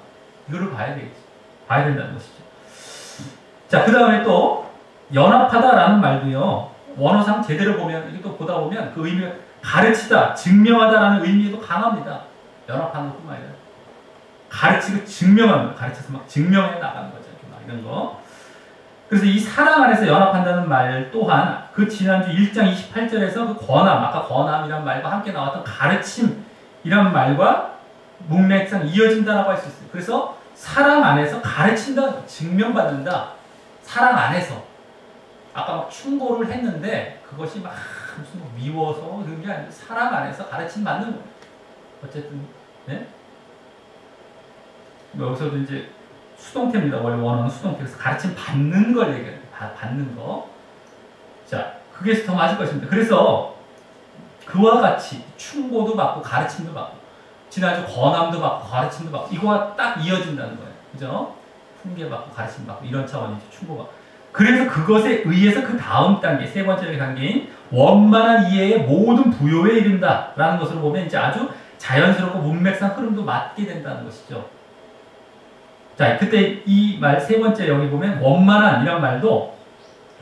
이거를 봐야 되겠지. 봐야 된다는 것이죠. 자, 그 다음에 또 연합하다라는 말도요. 원어상 제대로 보면 이게 또 보다 보면 그 의미가 가르치다, 증명하다라는 의미도 강합니다. 연합하는 것뿐만 아니라 가르치고 증명하는 거, 가르쳐서 막 증명해 나가는 거죠. 이렇게 막 이런 거. 그래서 이 사랑 안에서 연합한다는 말 또한 그 지난주 1장 28절에서 그 권함, 아까 권함이란 말과 함께 나왔던 가르침이란 말과 문맥상 이어진다라고 할 수 있어요. 그래서 사랑 안에서 가르친다, 증명받는다. 사랑 안에서. 아까 막 충고를 했는데 그것이 막 무슨 미워서 그런 게 아니고 사랑 안에서 가르침 받는 거예요. 어쨌든, 네? 여기서도 이제 수동태입니다. 원래 원어는 수동태. 그래서 가르침 받는 걸 얘기해요. 받는 거. 자, 그게 더 맞을 것입니다. 그래서 그와 같이 충고도 받고 가르침도 받고 지난주 권함도 받고 가르침도 받고 이거와 딱 이어진다는 거예요. 그죠? 훈계 받고 가르침 받고 이런 차원이죠. 충고가. 그래서 그것에 의해서 그 다음 단계, 세 번째 단계인 원만한 이해의 모든 부요에 이른다 라는 것으로 보면 이제 아주 자연스럽고 문맥상 흐름도 맞게 된다는 것이죠. 자, 그때 이 말 세 번째 여기 보면 원만한 이란 말도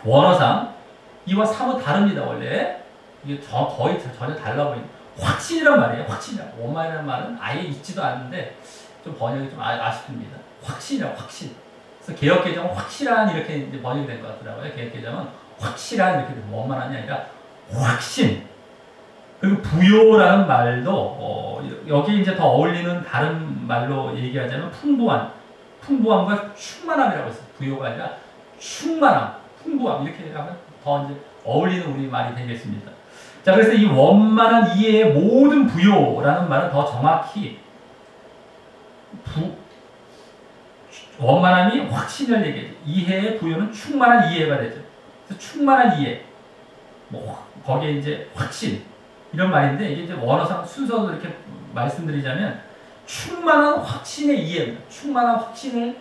원어상 이와 사뭇 다릅니다. 원래 이게 거의 전혀 달라 보이는 확신이란 말이에요. 확신이란 원만이라는 말은 아예 있지도 않는데 좀 번역이 좀 아쉽습니다. 확신이란 확신. 그래서 개역개정은 확실한 이렇게 이제 번역이 된 것 같더라고요. 개역개정은 확실한 이렇게 원만한이 아니라 확신. 그리고 부요라는 말도 여기 이제 더 어울리는 다른 말로 얘기하자면 풍부함과 충만함이라고 했어요. 부요가 아니라 충만함, 풍부함 이렇게 하면 더 이제 어울리는 우리 말이 되겠습니다. 자, 그래서 이 원만한 이해의 모든 부요라는 말은 더 정확히 원만함이 확신을 얘기해요. 이해의 부요는 충만한 이해가 되죠. 그래서 충만한 이해, 뭐 거기에 이제 확신 이런 말인데 이게 이제 원어상 순서로 이렇게 말씀드리자면 충만한 확신의 이해입니다. 충만한 확신을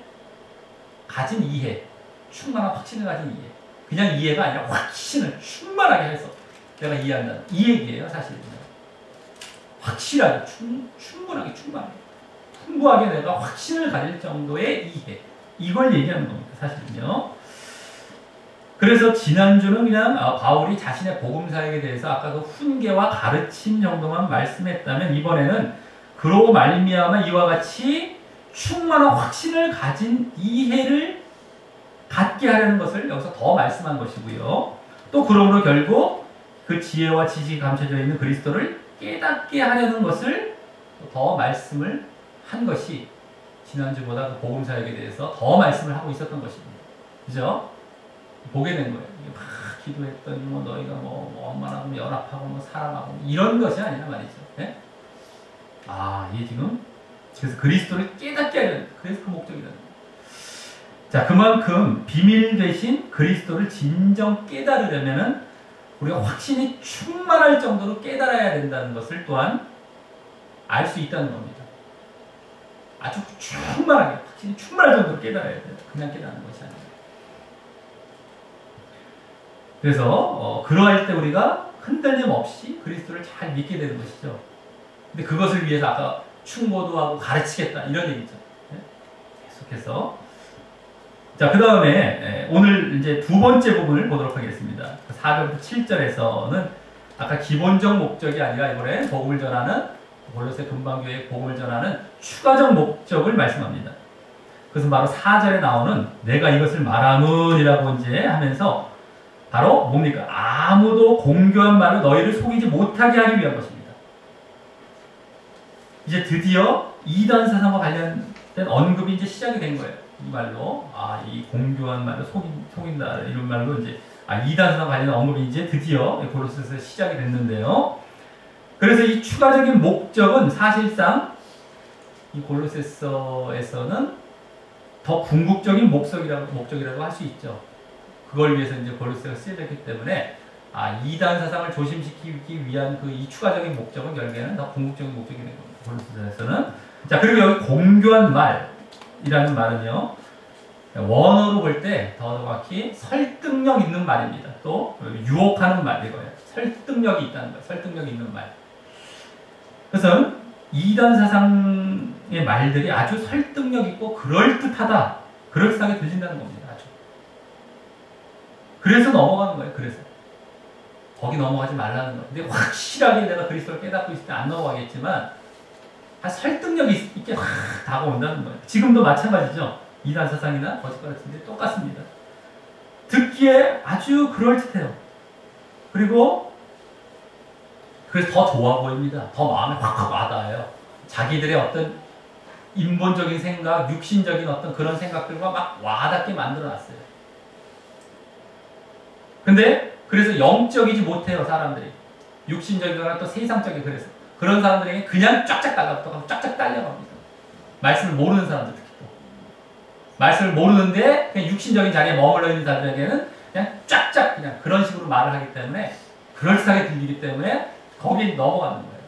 가진 이해, 충만한 확신을 가진 이해. 그냥 이해가 아니라 확신을 충만하게 해서 내가 이해한다는 이 얘기예요, 사실. 확실하게, 충분하게, 충만하게. 풍부하게 내가 확신을 가질 정도의 이해. 이걸 얘기하는 겁니다, 사실은요. 그래서 지난주는 그냥 바울이 자신의 복음사역에 대해서 아까 그 훈계와 가르침 정도만 말씀했다면 이번에는 그로 말미암아 이와 같이 충만한 확신을 가진 이해를 갖게 하려는 것을 여기서 더 말씀한 것이고요. 또 그러므로 결국 그 지혜와 지식이 감춰져 있는 그리스도를 깨닫게 하려는 것을 더 말씀을 한 것이 지난주보다 그 복음사역에 대해서 더 말씀을 하고 있었던 것입니다. 그죠? 보게 된 거예요. 막 기도했더니 뭐 너희가 뭐 원만하고 연합하고 뭐 사랑하고 이런 것이 아니라 말이죠. 네? 아, 이게 지금 그래서 그리스도를 깨닫게 하려는 그래서 그 목적이라는 거예요. 자, 그만큼 비밀 대신 그리스도를 진정 깨달으려면은 우리가 확신이 충만할 정도로 깨달아야 된다는 것을 또한 알 수 있다는 겁니다. 아주 충만하게 확신이 충만할 정도로 깨달아야 돼요. 그냥 깨닫는 것이 아니라. 그래서 그러할 때 우리가 흔들림 없이 그리스도를 잘 믿게 되는 것이죠. 근데 그것을 위해서 아까 충고도 하고 가르치겠다 이런 얘기죠. 네? 계속해서 자, 그 다음에 오늘 이제 두 번째 부분을 보도록 하겠습니다. 4절부터 7절에서는 아까 기본적 목적이 아니라 이번에 복음을 전하는 골로새 금방교회의 복음을 전하는 추가적 목적을 말씀합니다. 그것은 바로 4절에 나오는 내가 이것을 말하문이라고 이제 하면서 바로 뭡니까? 아무도 공교한 말로 너희를 속이지 못하게 하기 위한 것입니다. 이제 드디어 이단 사상과 관련된 언급이 이제 시작이 된 거예요. 이 말로 이 공교한 말로 속인다 이런 말로 이제 이단 사상과 관련된 언급이 이제 드디어 골로새에서 시작이 됐는데요. 그래서 이 추가적인 목적은 사실상 이 골로새서에서는 더 궁극적인 목적이라고 할 수 있죠. 그걸 위해서 이제 골로새가 쓰여졌기 때문에 이단 사상을 조심시키기 위한 그 이 추가적인 목적은 결국에는 더 궁극적인 목적이 된 겁니다. 골로새서는. 자, 그리고 여기 공교한 말이라는 말은요. 원어로 볼 때 더 정확히 설득력 있는 말입니다. 또 유혹하는 말 이거예요. 설득력이 있다는 거예요. 설득력이 있는 말. 그래서 이단 사상의 말들이 아주 설득력 있고 그럴듯하다. 그럴듯하게 들린다는 겁니다. 아주. 그래서 넘어가는 거예요. 그래서. 거기 넘어가지 말라는 거예요. 근데 확실하게 내가 그리스도를 깨닫고 있을 때 안 넘어가겠지만 설득력 있게 확 다가온다는 거예요. 지금도 마찬가지죠. 이단 사상이나 거짓말 같은데 똑같습니다. 듣기에 아주 그럴듯해요. 그리고 그래서 더 좋아 보입니다. 더 마음에 확 와닿아요. 자기들의 어떤 인본적인 생각, 육신적인 어떤 그런 생각들과 막 와닿게 만들어놨어요. 근데 그래서 영적이지 못해요. 사람들이. 육신적이거나 또 세상적이 그래서. 그런 사람들에게 그냥 쫙쫙 달라붙어가고 쫙쫙 딸려갑니다. 말씀을 모르는 사람들 특히 또. 말씀을 모르는데 그냥 육신적인 자리에 머물러 있는 사람들에게는 그냥 쫙쫙 그냥 그런 식으로 말을 하기 때문에 그럴듯하게 들리기 때문에 거기에 넘어가는 거예요.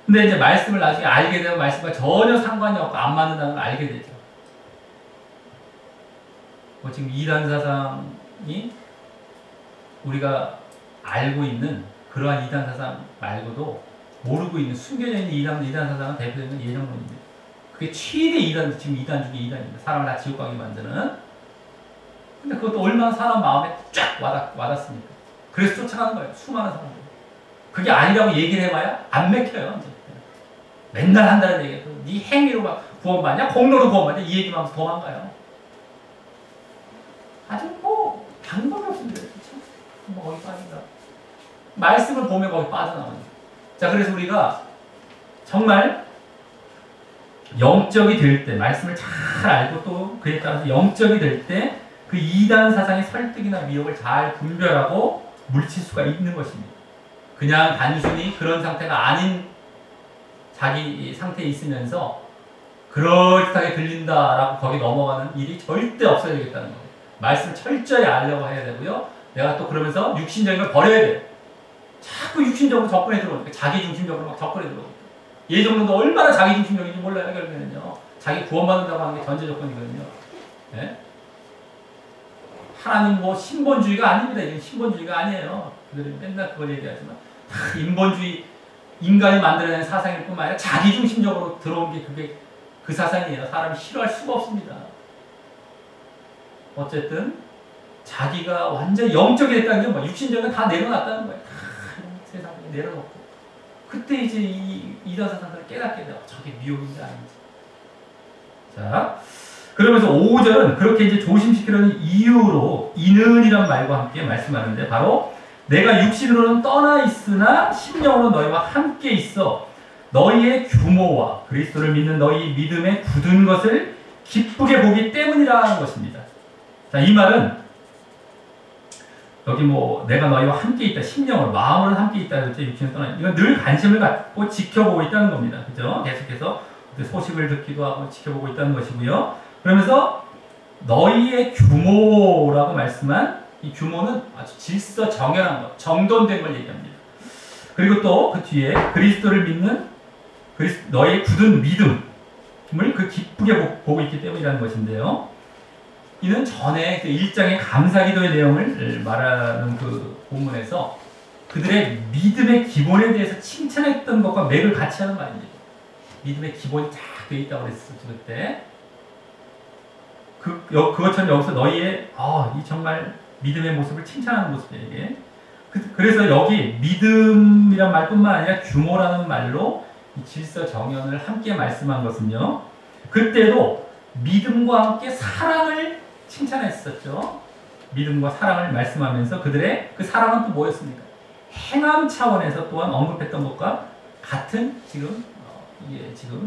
근데 이제 말씀을 나중에 알게 되면 말씀과 전혀 상관이 없고 안 맞는다는 걸 알게 되죠. 지금 이단 사상이 우리가 알고 있는 그러한 이단 사상 말고도 모르고 있는 숨겨져 있는 이단 사상은 대표되는 예정론입니다. 그게 최대 이단, 지금 이단 중에 이단입니다. 사람을 다 지옥 가게 만드는. 근데 그것도 얼마나 사람 마음에 쫙 와닿습니까? 그래서 쫓아가는 거예요. 수많은 사람들. 그게 아니라고 얘기를 해봐야 안 맥혀요. 이제. 맨날 한다는 얘기예요. 네 행위로 막 구원받냐? 공로로 구원받냐? 이 얘기만 하면서 도망가요. 아주 뭐 방법이 없습니다. 뭐 거기 빠진다. 말씀을 보면 거기 빠져나옵니다. 자, 그래서 우리가 정말 영적이 될 때, 말씀을 잘 알고 또 그에 따라서 영적이 될 때 그 이단 사상의 설득이나 미혹을 잘 분별하고 물칠 수가 있는 것입니다. 그냥 단순히 그런 상태가 아닌 자기 상태에 있으면서 그럴듯하게 들린다라고 거기 넘어가는 일이 절대 없어야 되겠다는 거예요. 말씀을 철저히 알려고 해야 되고요. 내가 또 그러면서 육신적인 걸 버려야 돼요. 자꾸 육신적으로 접근해 들어오니까 자기중심적으로 막 접근해 들어오니까 예정론도 얼마나 자기중심적인지 몰라요. 결국에는요. 자기 구원받는다고 하는 게 전제 조건이거든요. 네? 하나님 뭐 신본주의가 아닙니다. 이건 신본주의가 아니에요. 그들은 맨날 그걸 얘기하지만 다 인본주의 인간이 만들어낸 사상일 뿐만 아니라 자기중심적으로 들어온 게 그게 그 사상이에요. 사람이 싫어할 수가 없습니다. 어쨌든 자기가 완전 영적이 됐다는 게 뭐 육신적인 다 내려놨다는 거예요. 다 세상에 내려놓고 그때 이제 이 이단 사상들을 깨닫게 돼요. 저게 미혹인지 아닌지. 자, 그러면서 5절은 그렇게 이제 조심시키려는 이유로 이는이란 말과 함께 말씀하는데 바로 내가 육신으로는 떠나 있으나 심령으로 너희와 함께 있어 너희의 규모와 그리스도를 믿는 너희 믿음에 굳은 것을 기쁘게 보기 때문이라는 것입니다. 자, 이 말은 여기 뭐 내가 너희와 함께 있다, 심령으로 마음으로 함께 있다 그랬죠. 육신을 떠나 이건 늘 관심을 갖고 지켜보고 있다는 겁니다. 그죠? 계속해서 소식을 듣기도 하고 지켜보고 있다는 것이고요. 그러면서 너희의 규모라고 말씀한 이 규모는 아주 질서 정연한 것, 정돈된 걸 얘기합니다. 그리고 또 그 뒤에 그리스도를 믿는 너의 굳은 믿음을 그 기쁘게 보고 있기 때문이라는 것인데요. 이는 전에 그 1장의 감사기도의 내용을 말하는 그 본문에서 그들의 믿음의 기본에 대해서 칭찬했던 것과 맥을 같이 하는 말입니다. 믿음의 기본이 쫙 되어 있다고 그랬었죠, 그때. 그것처럼 여기서 너희의, 이 정말 믿음의 모습을 칭찬하는 모습이에요, 이게. 그래서 여기 믿음이란 말뿐만 아니라 규모라는 말로 이 질서 정연을 함께 말씀한 것은요. 그때도 믿음과 함께 사랑을 칭찬했었죠. 믿음과 사랑을 말씀하면서 그들의 그 사랑은 또 뭐였습니까? 행함 차원에서 또한 언급했던 것과 같은 지금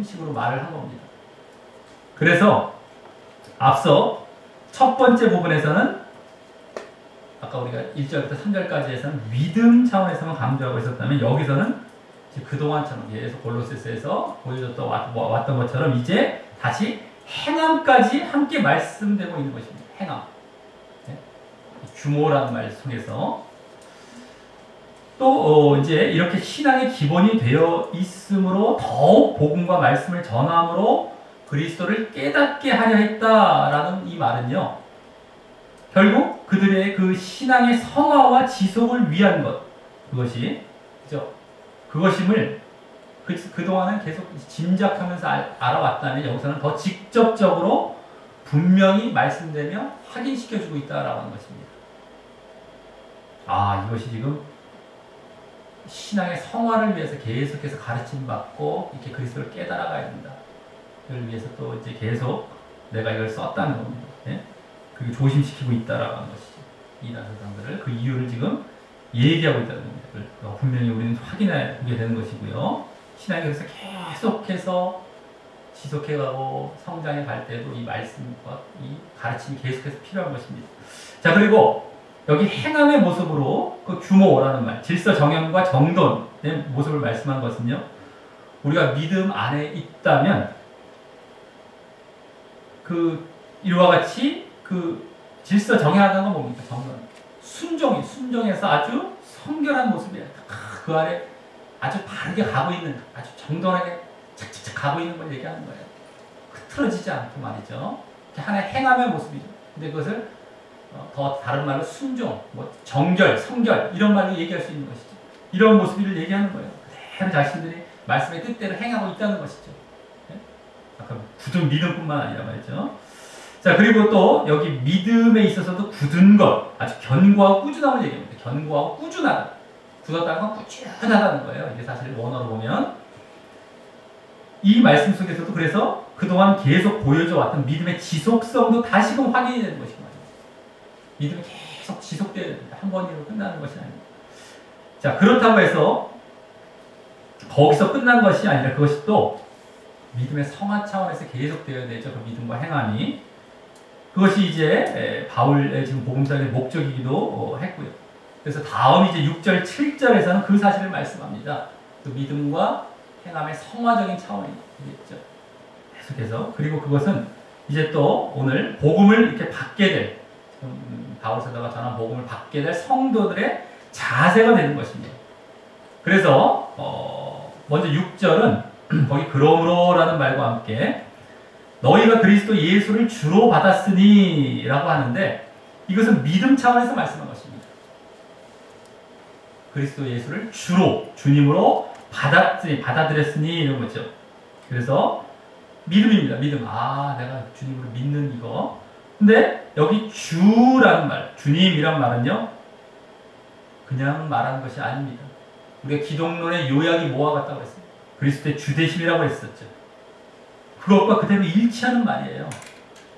식으로 말을 한 겁니다. 그래서 앞서 첫 번째 부분에서는 아까 우리가 1절부터 3절까지에서는 믿음 차원에서만 강조하고 있었다면 여기서는 그동안처럼 계속 골로새서에서 보여줬던 것처럼 이제 다시 행함까지 함께 말씀되고 있는 것입니다. 행함. 네? 규모라는 말을 통해서 또 이제 이렇게 신앙의 기본이 되어 있으므로 더욱 복음과 말씀을 전함으로 그리스도를 깨닫게 하려 했다라는 이 말은요. 결국 그들의 그 신앙의 성화와 지속을 위한 것 그것이 그죠? 그것임을 그동안은 계속 짐작하면서 알아왔다면 여기서는 더 직접적으로 분명히 말씀되며 확인시켜주고 있다라고 하는 것입니다. 아, 이것이 지금 신앙의 성화를 위해서 계속해서 가르침받고 이렇게 그리스도를 깨달아가야 된다. 이걸 위해서 또 이제 계속 내가 이걸 썼다는 겁니다. 예? 그게 조심시키고 있다라고 하는 것이죠. 이단사상들을 그 이유를 지금 얘기하고 있다는 겁니다. 분명히 우리는 확인하게 되는 것이고요. 신앙이 그래서 계속해서 지속해가고 성장해 갈 때도 이 말씀과 이 가르침이 계속해서 필요한 것입니다. 자, 그리고 여기 행함의 모습으로 그 규모라는 말, 질서 정연과 정돈의 모습을 말씀한 것은요, 우리가 믿음 안에 있다면 이와 같이 질서 정연하다는 건 뭡니까? 정돈. 순종해서 아주 성결한 모습이에요. 그 아래 아주 바르게 가고 있는, 아주 정돈하게 착착착 가고 있는 걸 얘기하는 거예요. 흐트러지지 않고 말이죠. 하나의 행함의 모습이죠. 근데 그것을 더 다른 말로 순종, 정결, 성결 이런 말로 얘기할 수 있는 것이죠. 이런 모습을 얘기하는 거예요. 그대로 자신들이 말씀의 뜻대로 행하고 있다는 것이죠. 네? 아까 굳은 믿음뿐만 아니라 말이죠. 자, 그리고 또 여기 믿음에 있어서도 굳은 것, 아주 견고하고 꾸준함을 얘기합니다. 견고하고 꾸준하다. 굳었다는 건 꾸준하다는 거예요. 이게 사실 원어로 보면 이 말씀 속에서도 그래서 그동안 계속 보여져 왔던 믿음의 지속성도 다시금 확인이 되는 것인 거예요. 믿음이 계속 지속돼야 됩니다. 한 번으로 끝나는 것이 아닙니다. 자, 그렇다고 해서 거기서 끝난 것이 아니라 그것이 또 믿음의 성화 차원에서 계속되어야 되죠. 그 믿음과 행함이. 그것이 이제 바울의 지금 복음서의 목적이기도 했고요. 그래서 다음 이제 6절, 7절에서는 그 사실을 말씀합니다. 그 믿음과 행함의 성화적인 차원이겠죠. 계속해서. 그리고 그것은 이제 또 오늘 복음을 이렇게 받게 될, 바울 사도가 전한 복음을 받게 될 성도들의 자세가 되는 것입니다. 그래서 먼저 6절은 거기 그러므로라는 말과 함께 너희가 그리스도 예수를 주로 받았으니 라고 하는데 이것은 믿음 차원에서 말씀한 것입니다. 그리스도 예수를 주로 주님으로 받아들였으니 이런 거죠. 그래서 믿음입니다. 믿음. 아, 내가 주님으로 믿는 이거. 근데 여기 주라는 말, 주님이란 말은요, 그냥 말하는 것이 아닙니다. 우리가 기독론의 요약이 뭐와 같다고 했습니다. 그리스도의 주되심이라고 했었죠. 그것과 그대로 일치하는 말이에요.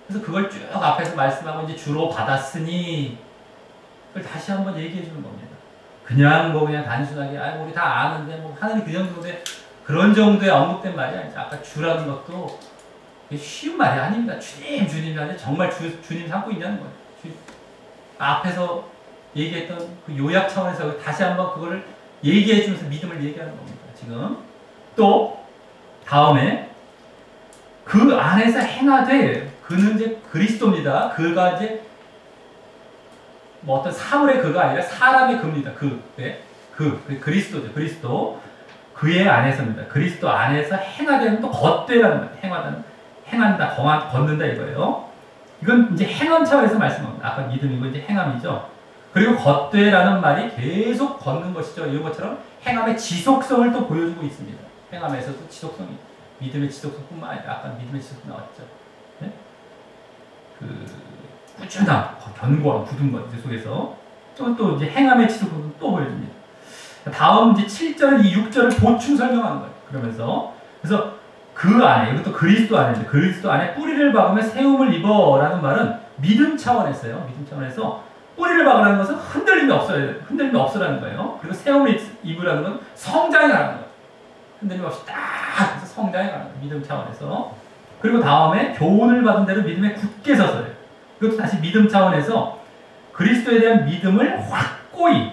그래서 그걸 쭉 앞에서 말씀하고 이제 주로 받았으니 그걸 다시 한번 얘기해 주는 겁니다. 그냥 단순하게 우리 다 아는데 하늘이 그 정도인데 그런 정도의 언급된 말이 아니죠. 아까 주라는 것도 쉬운 말이 아닙니다. 주님이 아니라 정말 주님 삼고 있냐는 거예요. 앞에서 얘기했던 그 요약 차원에서 다시 한번 그거를 얘기해 주면서 믿음을 얘기하는 겁니다. 지금 또 다음에 그 안에서 행하되 그는 이제 그리스도입니다. 그가 이제 어떤 사물의 그가 아니라 사람의 그입니다. 그리스도죠. 그리스도 그의 안에서입니다. 그리스도 안에서 행하되는 또 걷되라는 거예요. 행한다, 걷는다 이거예요. 이건 이제 행함 차원에서 말씀합니다. 아까 믿음이고 이제 행함이죠. 그리고 걷되라는 말이 계속 걷는 것이죠. 이런 것처럼 행함의 지속성을 또 보여주고 있습니다. 행함에서도 지속성이, 믿음의 지속성뿐만 아니라 아까 믿음의 지속성 나왔죠. 네? 꾸준함, 견고함, 굳은 것 속에서 또 이제 행함의 지속성도 또 보여줍니다. 다음 이제 7절, 이 6절을 보충 설명하는 거예요. 그래서 그 안에, 이것도 그리스도 안에, 그리스도 안에 뿌리를 박으며 세움을 입어라는 말은 믿음 차원에서요. 믿음 차원에서 뿌리를 박으라는 것은 흔들림이 없으라는 거예요. 그리고 세움을 입으라는 건 성장에 가는 거예요. 흔들림 없이 딱 해서 성장에 가는 거예요. 믿음 차원에서. 그리고 다음에 교훈을 받은 대로 믿음에 굳게 서서요. 이것도 다시 믿음 차원에서 그리스도에 대한 믿음을 확고히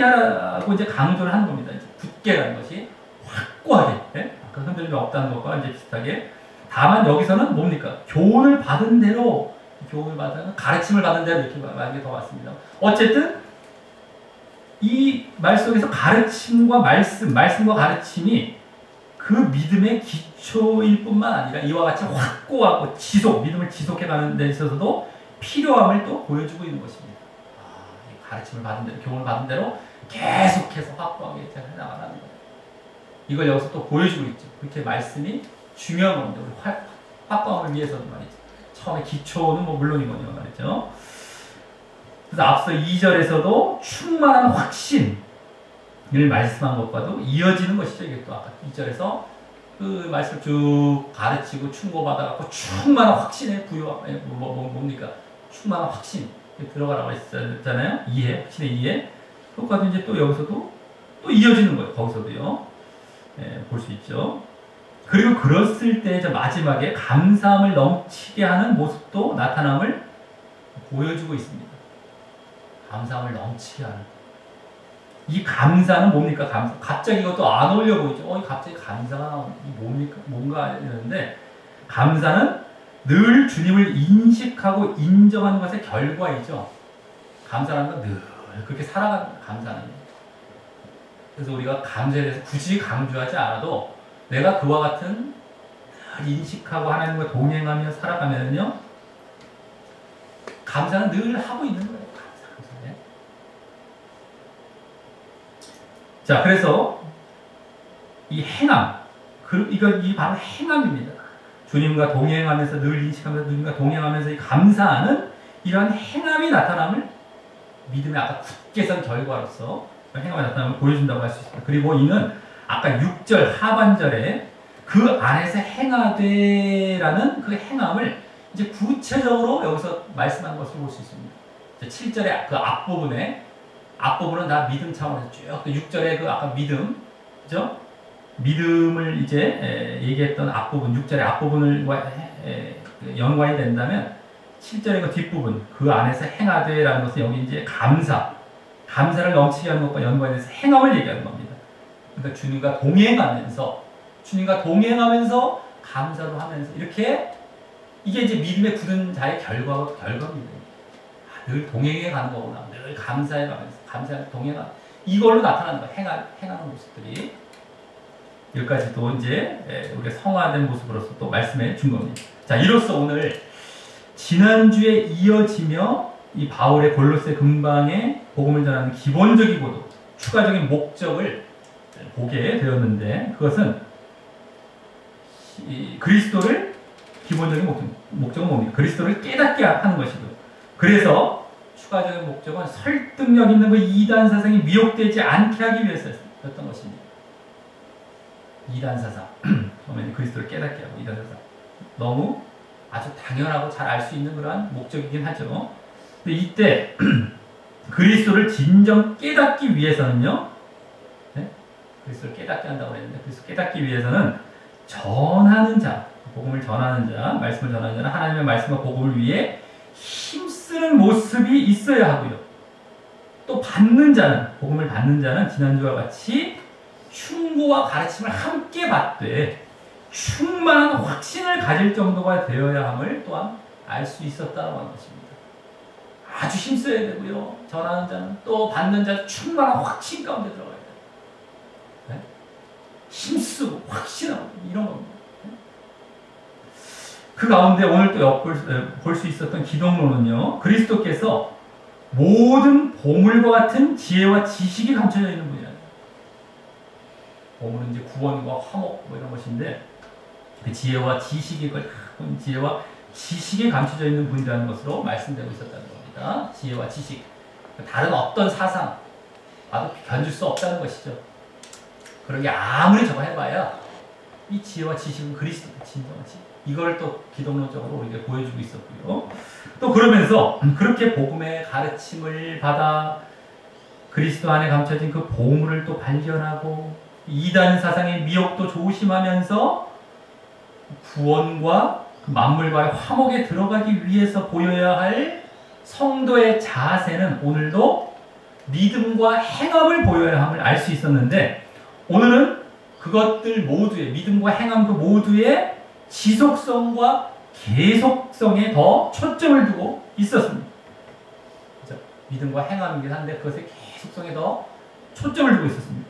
하라고 이제 강조를 하는 겁니다. 이제 굳게라는 것이 확고하게. 네? 아까 흔들림이 없다는 것과 이제 비슷하게. 다만 여기서는 뭡니까? 교훈을 받은 대로, 가르침을 받은 대로 이렇게 말하는 게 더 맞습니다. 어쨌든 이 말 속에서 가르침과 말씀과 가르침이 그 믿음의 기초일 뿐만 아니라 이와 같이 확고하고 믿음을 지속해가는 데 있어서도 필요함을 또 보여주고 있는 것입니다. 이 가르침을 받은 대로, 교훈을 받은 대로 계속해서 확고하게 해나가라는 거예요. 이걸 여기서 또 보여주고 있죠. 그렇게 말씀이 중요한 겁니다. 우리 확과함을 위해서도 말이죠. 처음에 기초는 뭐 물론이거든요 말이죠. 그래서 앞서 2절에서도 충만한 확신을 말씀한 것과도 이어지는 것이죠. 이게 또 아까 2절에서 그 말씀 쭉 가르치고 충고받아갖고 충만한 확신에 뭡니까? 충만한 확신 들어가라고 했잖아요. 이해, 확신의 이해. 그것과도 이제 또 여기서도 또 이어지는 거예요. 거기서도요. 볼 수 있죠. 그리고 그랬을 때 마지막에 감사함을 넘치게 하는 모습도 나타남을 보여주고 있습니다. 감사함을 넘치게 하는. 이 감사는 뭡니까? 감사. 갑자기 이것도 안 어울려 보이죠? 갑자기 감사가 뭡니까? 뭔가 이러는데, 감사는 늘 주님을 인식하고 인정하는 것의 결과이죠. 감사라는 건 늘 그렇게 살아가는 감사는. 그래서 우리가 감사에 대해서 굳이 강조하지 않아도 내가 그와 같은 늘 인식하고 하나님과 동행하며 살아가면요, 감사는 늘 하고 있는 거예요. 감사해. 자, 그래서 이 행함, 이 바로 행함입니다. 주님과 동행하면서 늘 인식하면서 주님과 동행하면서 이 감사하는 이러한 행함이 나타남을 믿음의 아까 굳게 선 결과로서 행함이 나타남을 보여준다고 할 수 있습니다. 그리고 이는 아까 6절 하반절에 그 안에서 행하되라는 그 행함을 이제 구체적으로 여기서 말씀한 것을 볼 수 있습니다. 7절의 그 앞부분은 다 믿음 차원에서 쭉, 또 6절의 그 아까 믿음, 그죠? 믿음을 이제 얘기했던 앞부분, 6절의 앞부분을 연관이 된다면 7절의 그 뒷부분, 그 안에서 행하되라는 것은 여기 이제 감사를 넘치게 하는 것과 연관이 돼서 행함을 얘기하는 겁니다. 그러니까 주님과 동행하면서 감사도 하면서 이렇게 이게 이제 믿음의 굳은 자의 결과입니다. 늘 동행해 가는 거구나. 늘 감사해 가면서 동행하는 이걸로 나타나는 거예요. 행하는 모습들이. 여기까지 또 이제 우리가 성화된 모습으로서 또 말씀해 준 겁니다. 자, 이로써 오늘 지난주에 이어지며 이 바울의 골로새 근방에 복음을 전하는 기본적이고도 추가적인 목적을 보게 되었는데, 그것은 그리스도를 기본적인 목적은 뭡니까? 그리스도를 깨닫게 하는 것이고요. 그래서 추가적인 목적은 설득력 있는 그 이단 사상이 미혹되지 않게 하기 위해서였던 것입니다. 이단 사상, 처음에는 그리스도를 깨닫게 하고 이단 사상, 너무 아주 당연하고 잘 알 수 있는 그러한 목적이긴 하죠. 근데 이때 그리스도를 진정 깨닫기 위해서는요, 그리스도를 깨닫게 한다고 했는데, 그리스도 깨닫기 위해서는 전하는 자, 복음을 전하는 자, 말씀을 전하는 자는 하나님의 말씀과 복음을 위해 힘쓰는 모습이 있어야 하고요. 또 복음을 받는 자는 지난주와 같이 충고와 가르침을 함께 받되 충만한 확신을 가질 정도가 되어야 함을 또한 알 수 있었다고 하는 것입니다. 아주 힘써야 되고요. 전하는 자는 또 받는 자는 충만한 확신 가운데 들어가야 돼요. 네? 힘쓰고 확신하고 이런 겁니다. 그 가운데 오늘 또 볼 수 있었던 기독론은요, 그리스도께서 모든 보물과 같은 지혜와 지식이 감춰져 있는 분이에요. 보물은 이제 구원과 화목 이런 것인데, 그 지혜와 지식이 감춰져 있는 분이라는 것으로 말씀되고 있었다는 겁니다. 지혜와 지식, 다른 어떤 사상 봐도 견줄 수 없다는 것이죠. 그러게 아무리 저거 해봐야 이 지혜와 지식은 그리스도의 진정한 지혜. 이걸 또 기독론적으로 우리에게 보여주고 있었고요. 또 그러면서 그렇게 복음의 가르침을 받아 그리스도 안에 감춰진 그 보물을 또 발견하고 이단 사상의 미혹도 조심하면서 구원과 그 만물과의 화목에 들어가기 위해서 보여야 할 성도의 자세는 오늘도 믿음과 행함을 보여야 함을 알 수 있었는데, 오늘은 그것들 모두의 믿음과 행함 그 모두의 지속성과 계속성에 더 초점을 두고 있었습니다. 그렇죠? 믿음과 행함이긴 한데 그것의 계속성에 더 초점을 두고 있었습니다.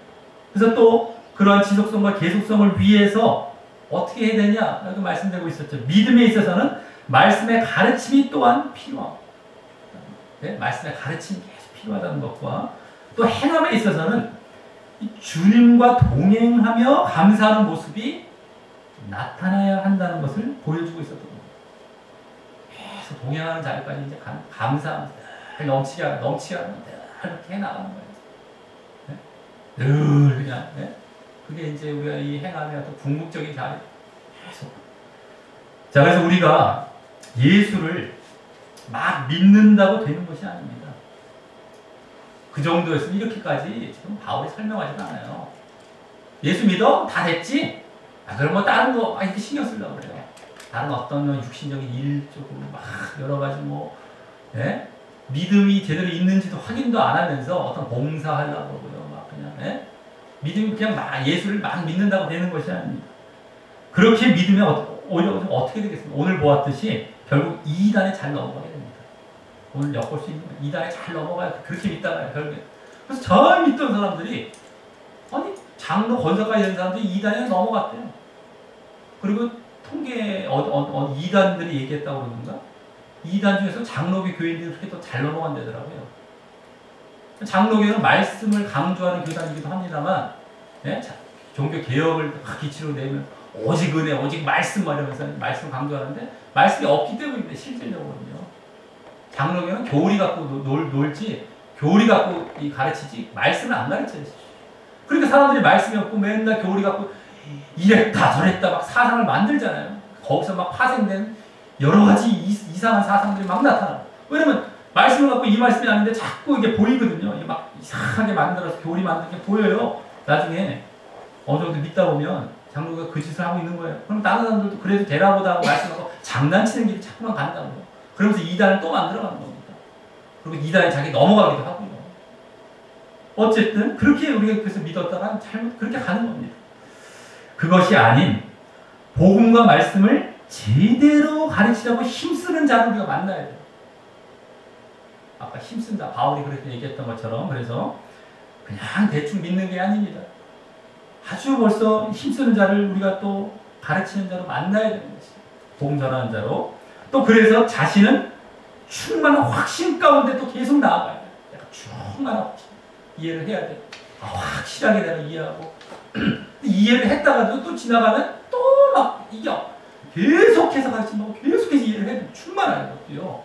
그래서 또 그러한 지속성과 계속성을 위해서 어떻게 해야 되냐? 여기 말씀되고 있었죠. 믿음에 있어서는 말씀의 가르침이 또한 필요합니다. 네? 말씀의 가르침이 계속 필요하다는 것과 또 행함에 있어서는 이 주님과 동행하며 감사하는 모습이 나타나야 한다는 것을 보여주고 있었던 겁니다. 계속 동행하는 자리까지 이제 감사하면서 넘치게 하면 이렇게 해나가는 거예요. 네? 늘 그냥, 네? 그게 이제 우리가 이 행함의 어떤 궁극적인 자리 계속. 자, 그래서 우리가 예수를 막 믿는다고 되는 것이 아닙니다. 그 정도에서 이렇게까지 지금 바울이 설명하지 않아요. 예수 믿어? 다 됐지? 그럼 뭐 다른 거 이렇게 신경 쓰려고 그래요. 다른 어떤 육신적인 일 조금 막 여러 가지 예? 믿음이 제대로 있는지도 확인도 안 하면서 어떤 봉사하려고 그러고요. 막 그냥, 예? 믿음이 그냥 막 예수를 막 믿는다고 되는 것이 아닙니다. 그렇게 믿으면 오히려 어떻게 되겠습니까? 오늘 보았듯이 결국 2단에 잘 넘어가게 됩니다. 오늘 엿볼 수 있는 2단에 잘 넘어가야 그렇게 믿다가요, 결국에. 그래서 잘 믿던 사람들이, 아니, 장로 권사까지 된 사람들이 2단에 넘어갔대요. 그리고 통계, 2단들이 얘기했다고 그러는가? 2단 중에서 장로교 교인들이 그렇게 또 잘 넘어간다더라고요. 장로교는 말씀을 강조하는 교단이기도 합니다만, 예? 종교 개혁을 기치로 내면 오직 은혜, 오직 말씀 말하면서 말씀을 강조하는데 말씀이 없기 때문인데 실질적으로는요. 장로교는 교리 갖고 놀지 교리 갖고 가르치지 말씀을 안 가르쳐요. 그러니까 사람들이 말씀이 없고 맨날 교리 갖고 이랬다 저랬다 막 사상을 만들잖아요. 거기서 막 파생된 여러 가지 이상한 사상들이 막 나타나요. 왜냐면 말씀을 갖고 이 말씀이 아닌데 자꾸 이게 보이거든요. 이게 막 이상하게 만들어서 교리 만든 게 보여요. 나중에 어느 정도 믿다 보면 장로가 그 짓을 하고 있는 거예요. 그럼 다른 사람들도 그래도 되라보다 하고 말씀하고 장난치는 길이 자꾸만 간다고요. 그러면서 2단을 또 만들어가는 겁니다. 그리고 2단에 자기 넘어가기도 하고요. 어쨌든 그렇게 우리가 그래서 믿었다가 잘못 그렇게 가는 겁니다. 그것이 아닌 복음과 말씀을 제대로 가르치려고 힘쓰는 자를 우리가 만나야 돼요. 아까 힘쓴 자, 바울이 그렇게 얘기했던 것처럼 그래서 그냥 대충 믿는 게 아닙니다. 아주 벌써 힘쓰는 자를 우리가 또 가르치는 자로 만나야 되는 것이죠. 복음 전하는 자로. 또 그래서 자신은 충만한 확신 가운데 또 계속 나아가야 돼요. 약간 충만한 확신. 이해를 해야 돼요. 확실하게 내가 이해하고. 이해를 했다가도 또 지나가면 또 막 이겨. 계속해서 가르치면 계속해서 이해를 해야 돼요. 충만한 것도요.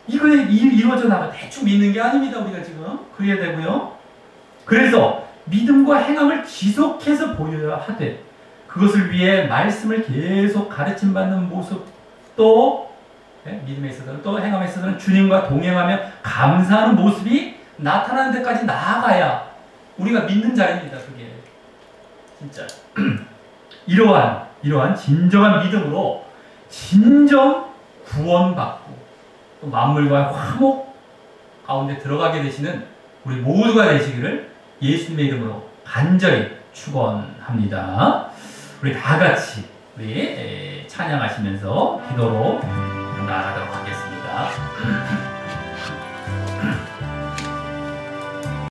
이거에 이루어져 나가 대충 믿는 게 아닙니다. 우리가 지금. 그래야 되고요. 그래서 믿음과 행함을 지속해서 보여야 하되 그것을 위해 말씀을 계속 가르침받는 모습도 믿음에 있어서는 또 행함에 있어서는 주님과 동행하며 감사하는 모습이 나타나는 데까지 나아가야 우리가 믿는 자입니다. 그게 진짜 이러한 진정한 믿음으로 진정 구원받고 또 만물과 화목 가운데 들어가게 되시는 우리 모두가 되시기를 예수님의 이름으로 간절히 축원합니다. 우리 다 같이 우리 찬양하시면서 기도로 나아가도록 하겠습니다.